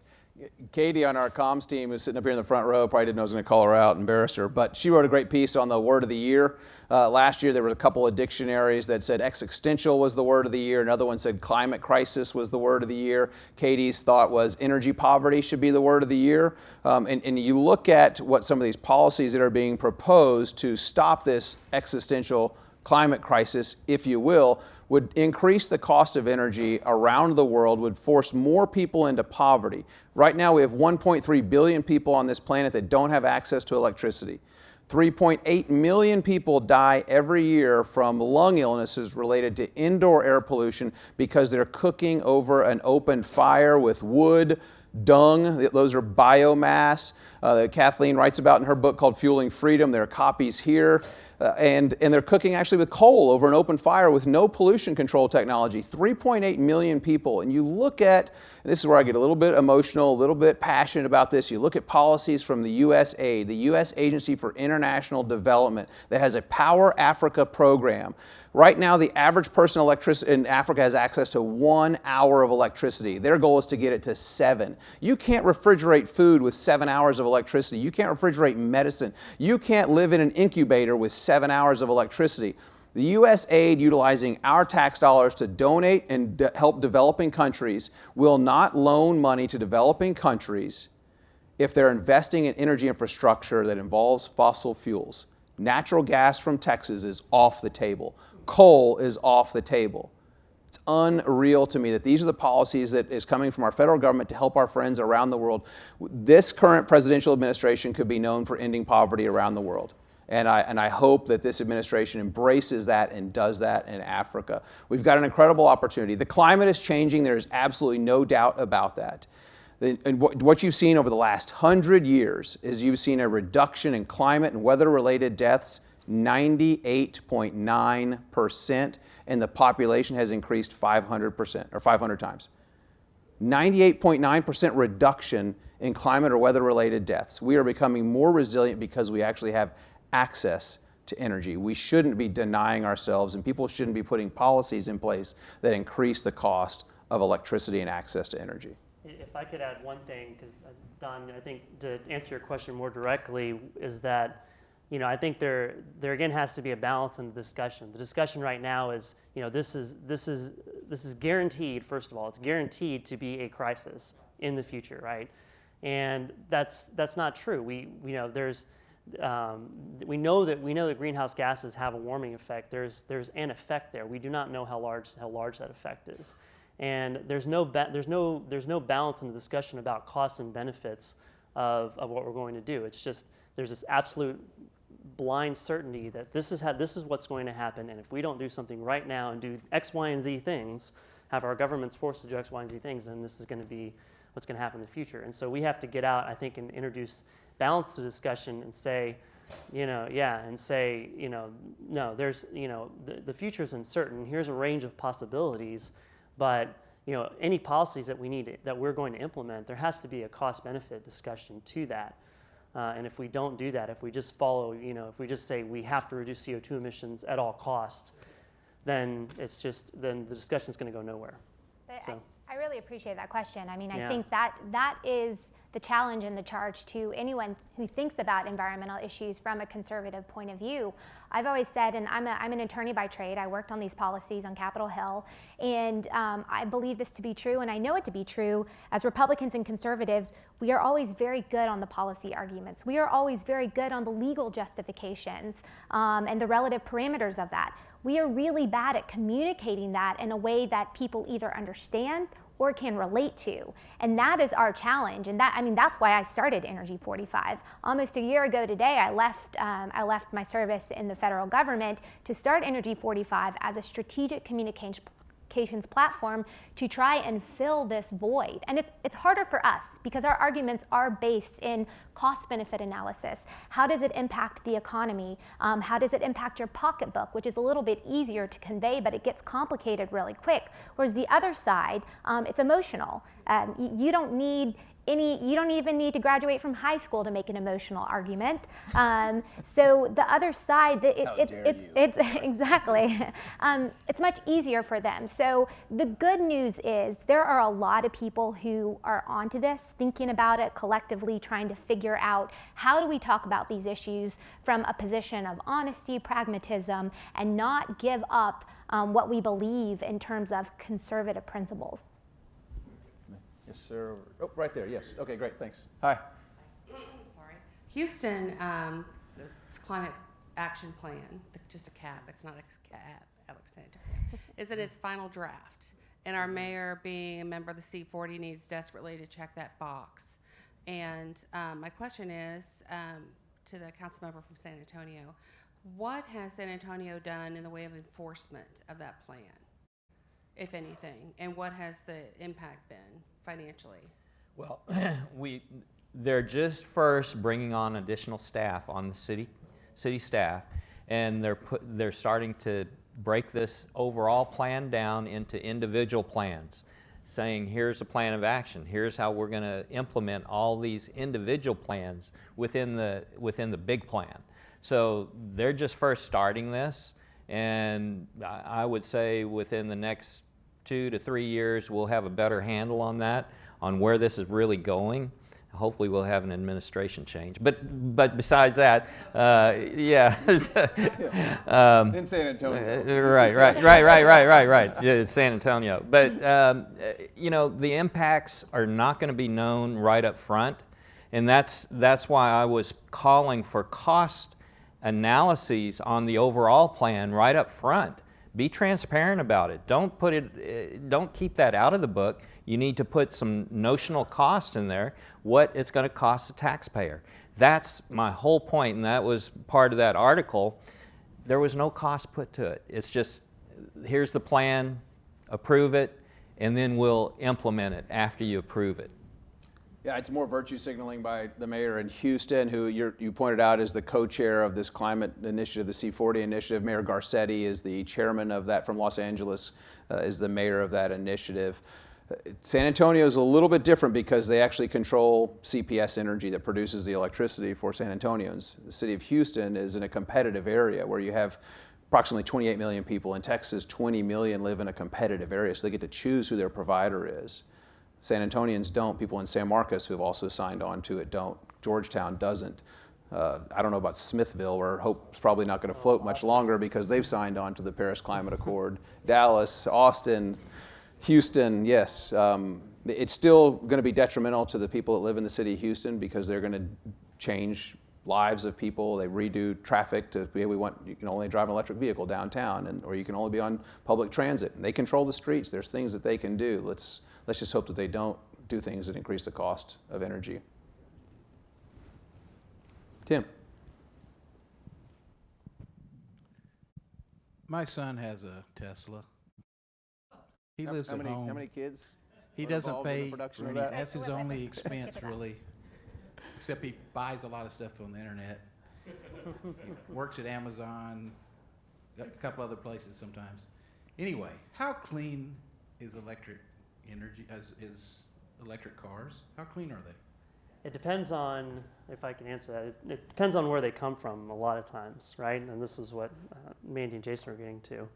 Katie on our comms team, who's sitting up here in the front row, probably didn't know I was going to call her out, embarrass her, but she wrote a great piece on the word of the year. Last year there were a couple of dictionaries that said existential was the word of the year. Another one said climate crisis was the word of the year. Katie's thought was energy poverty should be the word of the year. And you look at what some of these policies that are being proposed to stop this existential climate crisis, if you will, would increase the cost of energy around the world, would force more people into poverty. Right now we have 1.3 billion people on this planet that don't have access to electricity. 3.8 million people die every year from lung illnesses related to indoor air pollution because they're cooking over an open fire with wood, dung. Those are biomass that Kathleen writes about in her book called Fueling Freedom. There are copies here. And they're cooking actually with coal over an open fire with no pollution control technology. 3.8 million people. And you look at, and this is where I get a little bit emotional, a little bit passionate about this. You look at policies from the USAID, the U.S. Agency for International Development, that has a Power Africa program. Right now, the average person in Africa has access to 1 hour of electricity. Their goal is to get it to 7. You can't refrigerate food with 7 hours of electricity. You can't refrigerate medicine. You can't live in an incubator with 7 hours of electricity. The USAID, utilizing our tax dollars to donate and help developing countries, will not loan money to developing countries if they're investing in energy infrastructure that involves fossil fuels. Natural gas from Texas is off the table. Coal is off the table. It's unreal to me that these are the policies that is coming from our federal government to help our friends around the world. This current presidential administration could be known for ending poverty around the world. And I hope that this administration embraces that and does that in Africa. We've got an incredible opportunity. The climate is changing. There's absolutely no doubt about that. And what you've seen over the last 100 years is you've seen a reduction in climate and weather-related deaths, 98.9%, and the population has increased 500% or 500 times. 98.9% reduction in climate or weather-related deaths. We are becoming more resilient because we actually have access to energy. We shouldn't be denying ourselves, and people shouldn't be putting policies in place that increase the cost of electricity and access to energy. If I could add one thing, because Don, I think to answer your question more directly is that, I think there again has to be a balance in the discussion. The discussion right now is, this is guaranteed. First of all, it's guaranteed to be a crisis in the future, right? And that's not true. We know that greenhouse gases have a warming effect. There's an effect there. We do not know how large that effect is. And there's no balance in the discussion about costs and benefits of what we're going to do. It's just there's this absolute blind certainty that this is what's going to happen, and if we don't do something right now and do X, Y, and Z things, have our governments forced to do X, Y, and Z things, then this is going to be what's going to happen in the future. And so we have to get out, I think, and introduce balance to discussion and say, no, there's, the future's uncertain. Here's a range of possibilities. But any policies that we're going to implement, there has to be a cost-benefit discussion to that. And if we don't do that, if we just follow, if we just say we have to reduce CO2 emissions at all costs, then then the discussion is going to go nowhere. But So. I really appreciate that question. I mean, I Yeah. think that is the challenge and the charge to anyone who thinks about environmental issues from a conservative point of view. I've always said, and I'm an attorney by trade, I worked on these policies on Capitol Hill, and I believe this to be true, and I know it to be true. As Republicans and conservatives, we are always very good on the policy arguments. We are always very good on the legal justifications and the relative parameters of that. We are really bad at communicating that in a way that people either understand or can relate to. And that is our challenge. And that's why I started Energy 45. Almost a year ago today, I left my service in the federal government to start Energy 45 as a strategic communications platform to try and fill this void. And it's harder for us because our arguments are based in cost-benefit analysis. How does it impact the economy? How does it impact your pocketbook, which is a little bit easier to convey, but it gets complicated really quick. Whereas the other side, it's emotional. You don't even need to graduate from high school to make an emotional argument. So the other side, it's exactly, it's much easier for them. So the good news is there are a lot of people who are onto this, thinking about it collectively, trying to figure out how do we talk about these issues from a position of honesty, pragmatism, and not give up what we believe in terms of conservative principles. Yes, sir. Oh, right there. Yes. Okay, great. Thanks. Hi. Sorry. Houston, its climate action plan, just a cap, it's not a cap, Alex said, is in its final draft. And our mayor, being a member of the C40, needs desperately to check that box. And my question is to the council member from San Antonio, what has San Antonio done in the way of enforcement of that plan, if anything, and what has the impact been financially? Well, they're just first bringing on additional staff on the city staff, and they're starting to break this overall plan down into individual plans, saying here's a plan of action, here's how we're going to implement all these individual plans within the big plan. So they're just first starting this, and I would say within the next 2 to 3 years, we'll have a better handle on that, on where this is really going. Hopefully we'll have an administration change. But besides that, yeah. In San Antonio. Right. Yeah, San Antonio. But, the impacts are not going to be known right up front. And that's why I was calling for cost analyses on the overall plan right up front. Be transparent about it. Don't keep that out of the book. You need to put some notional cost in there, what it's going to cost the taxpayer. That's my whole point, and that was part of that article. There was no cost put to it. It's just, here's the plan, approve it, and then we'll implement it after you approve it. Yeah, it's more virtue signaling by the mayor in Houston, who you pointed out is the co-chair of this climate initiative, the C40 initiative. Mayor Garcetti is the chairman of that from Los Angeles, is the mayor of that initiative. San Antonio is a little bit different because they actually control CPS Energy that produces the electricity for San Antonians. The city of Houston is in a competitive area where you have approximately 28 million people. In Texas, 20 million live in a competitive area, so they get to choose who their provider is. San Antonians don't. People in San Marcos who have also signed on to it don't. Georgetown doesn't. I don't know about Smithville, where Hope's probably not going to float much longer because they've signed on to the Paris Climate Accord. Dallas, Austin, Houston, yes. It's still going to be detrimental to the people that live in the city of Houston because they're going to change lives of people. They redo traffic to be, you can only drive an electric vehicle downtown, or you can only be on public transit. And they control the streets. There's things that they can do. Let's just hope that they don't do things that increase the cost of energy. Tim. My son has a Tesla. He lives at home. How many kids? He are doesn't involved in the pay. production of Really, that? that's his Wait, only let's expense, skip it out. really. Except he buys a lot of stuff on the internet. Works at Amazon, a couple other places sometimes. Anyway, how clean is electric energy? Is electric cars? How clean are they? It depends on, if I can answer that, it depends on where they come from a lot of times, right? And this is what Mandy and Jason are getting to.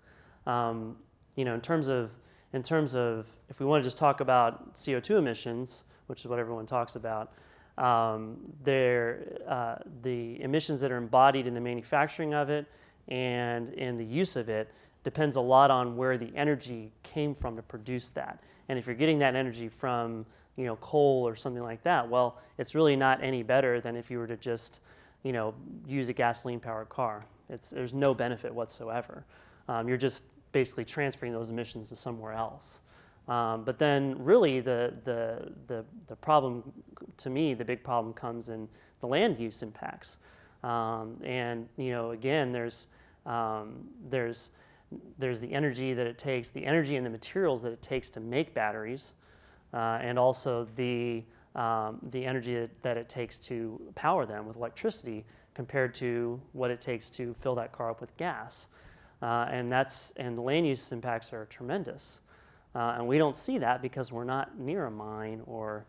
In terms of, if we want to just talk about CO2 emissions, which is what everyone talks about, the emissions that are embodied in the manufacturing of it and in the use of it depends a lot on where the energy came from to produce that. And if you're getting that energy from coal or something like that, well, it's really not any better than if you were to just use a gasoline-powered car. There's no benefit whatsoever. You're just basically transferring those emissions to somewhere else. But then really the problem, to me, the big problem comes in the land use impacts. Again, there's the energy that it takes, the energy and the materials that it takes to make batteries, and also the energy that it takes to power them with electricity compared to what it takes to fill that car up with gas. And the land use impacts are tremendous. And we don't see that because we're not near a mine or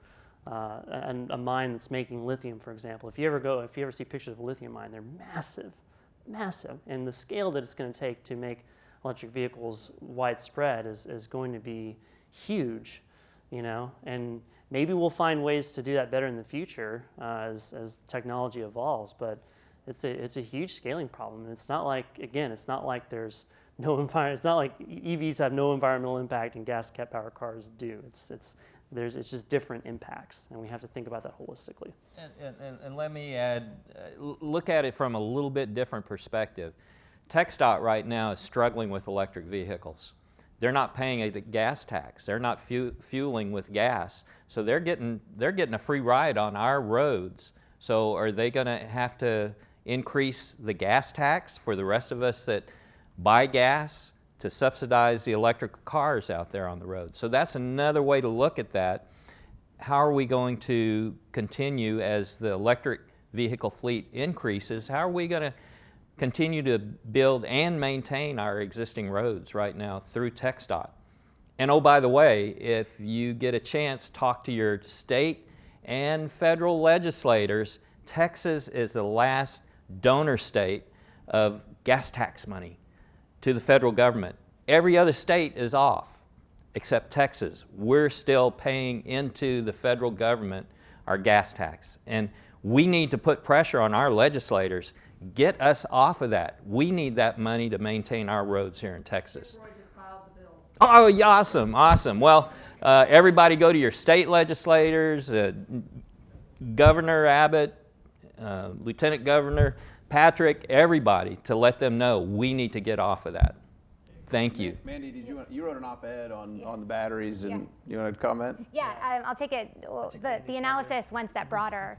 a mine that's making lithium, for example. If you ever see pictures of a lithium mine, they're massive, massive. And the scale that it's going to take to make electric vehicles widespread is going to be huge, and maybe we'll find ways to do that better in the future as technology evolves, but it's a huge scaling problem. And it's not like there's no environment. It's not like EVs have no environmental impact and gas-powered cars do. It's just different impacts, and we have to think about that holistically. And let me add, look at it from a little bit different perspective. TxDOT right now is struggling with electric vehicles. They're not paying a gas tax. They're not fueling with gas, so they're getting a free ride on our roads. So are they going to have to increase the gas tax for the rest of us that buy gas to subsidize the electric cars out there on the road? So that's another way to look at that. How are we going to continue as the electric vehicle fleet increases? How are we going to continue to build and maintain our existing roads right now through TxDOT? And oh, by the way, if you get a chance, talk to your state and federal legislators. Texas is the last donor state of gas tax money to the federal government. Every other state is off except Texas. We're still paying into the federal government our gas tax. And we need to put pressure on our legislators. Get us off of that. We need that money to maintain our roads here in Texas. Roy just filed the bill. Oh, yeah, awesome. Well, everybody go to your state legislators, Governor Abbott, Lieutenant Governor Patrick, everybody, to let them know we need to get off of that. Thank you. Mandy, you wrote an op-ed on the batteries, and you want to comment? Yeah, I'll take it. Well, the analysis one step broader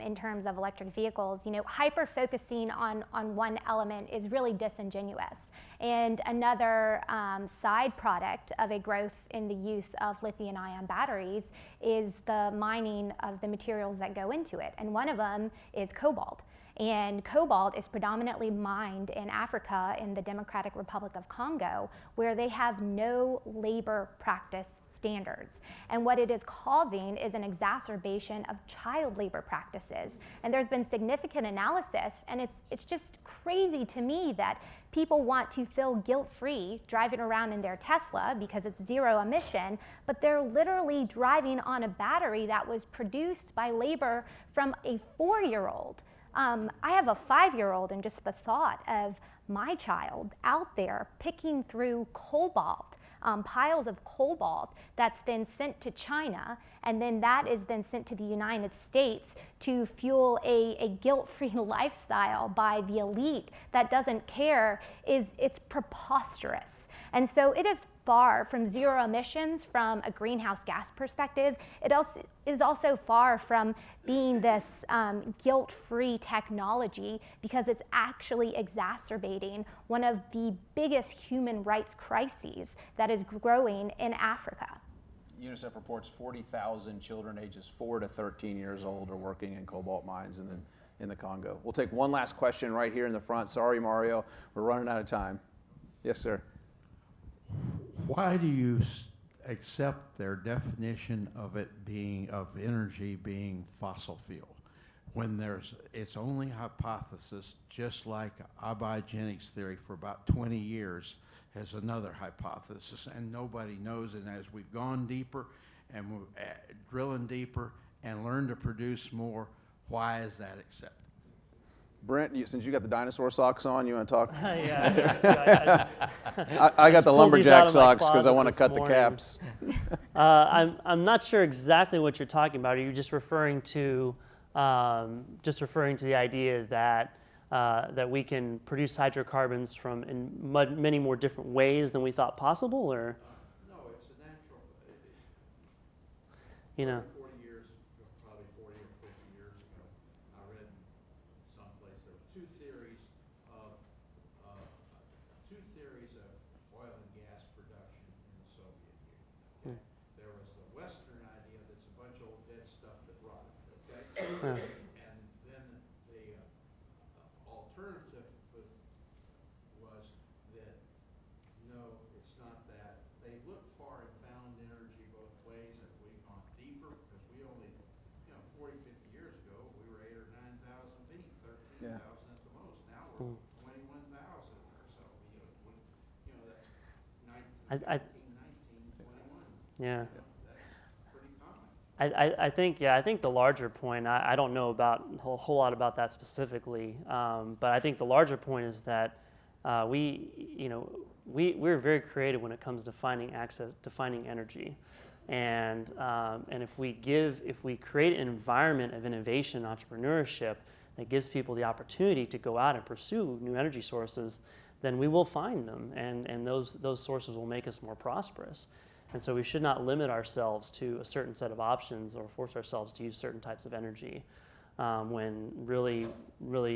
in terms of electric vehicles. Hyper focusing on one element is really disingenuous. And another side product of a growth in the use of lithium-ion batteries is the mining of the materials that go into it. And one of them is cobalt. And cobalt is predominantly mined in Africa, in the Democratic Republic of Congo, where they have no labor practice standards. And what it is causing is an exacerbation of child labor practices. And there's been significant analysis, and it's just crazy to me that people want to feel guilt-free driving around in their Tesla because it's zero emission, but they're literally driving on a battery that was produced by labor from a 4-year-old. I have a 5-year-old, and just the thought of my child out there picking through cobalt, piles of cobalt that's then sent to China, and then that is then sent to the United States to fuel a guilt-free lifestyle by the elite that doesn't care, it's preposterous. And so it is far from zero emissions from a greenhouse gas perspective. It also is also far from being this guilt-free technology, because it's actually exacerbating one of the biggest human rights crises that is growing in Africa. UNICEF reports 40,000 children ages 4 to 13 years old are working in cobalt mines in the Congo. We'll take one last question right here in the front. Sorry, Mario, we're running out of time. Yes, sir. Why do you accept their definition of it being, of energy being fossil fuel. When it's only hypothesis, just like abiogenesis theory for about 20 years has another hypothesis, and nobody knows. And as we've gone deeper and we're drilling deeper and learned to produce more, why is that accepted? Brent, since you got the dinosaur socks on, you want to talk? Yeah, I got the pulled these out lumberjack of my socks because I closet want to this cut the morning. caps. I'm not sure exactly what you're talking about. Are you just referring to the idea that that we can produce hydrocarbons from in many more different ways than we thought possible, or? No, it's a natural. You know. 40 years, probably 40 or 50 years ago, I read someplace there were two theories of oil and gas production in the Soviet Union. Okay? There was the Western idea that's a bunch of old dead stuff that rotted. Okay. And then the alternative was that no, it's not that. They looked far and found energy both ways, and we've gone deeper because we only, 40, 50 years ago, we were 8,000 or 9,000 feet, 13,000 at the most. Now we're 21,000 or so. That's 19, 21. Yeah. That's pretty common. I think the larger point, I don't know about a whole lot about that specifically, but I think the larger point is that we're very creative when it comes to finding energy, and if we create an environment of innovation and entrepreneurship that gives people the opportunity to go out and pursue new energy sources, then we will find them, and those sources will make us more prosperous. And so we should not limit ourselves to a certain set of options or force ourselves to use certain types of energy when really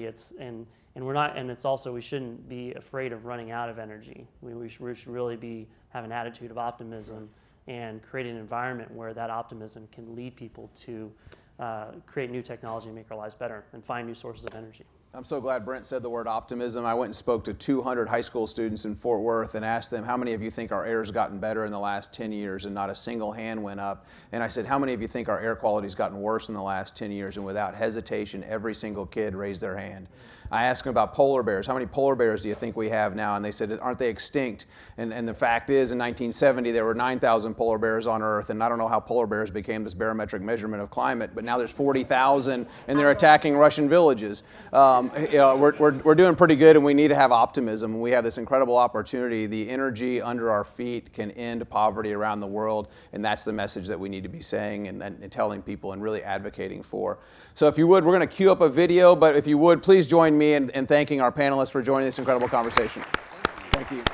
it's, and we're not, and it's also, we shouldn't be afraid of running out of energy. We should really have an attitude of optimism and create an environment where that optimism can lead people to create new technology and make our lives better and find new sources of energy. I'm so glad Brent said the word optimism. I went and spoke to 200 high school students in Fort Worth and asked them, how many of you think our air's gotten better in the last 10 years? And not a single hand went up. And I said, how many of you think our air quality's gotten worse in the last 10 years? And without hesitation, every single kid raised their hand. I asked them about polar bears. How many polar bears do you think we have now? And they said, aren't they extinct? And the fact is, in 1970, there were 9,000 polar bears on Earth. And I don't know how polar bears became this barometric measurement of climate, but now there's 40,000, and they're attacking Russian villages. We're doing pretty good, and we need to have optimism. We have this incredible opportunity. The energy under our feet can end poverty around the world, and that's the message that we need to be saying and telling people and really advocating for. So if you would, we're going to queue up a video, but if you would, please join me in thanking our panelists for joining this incredible conversation. Thank you.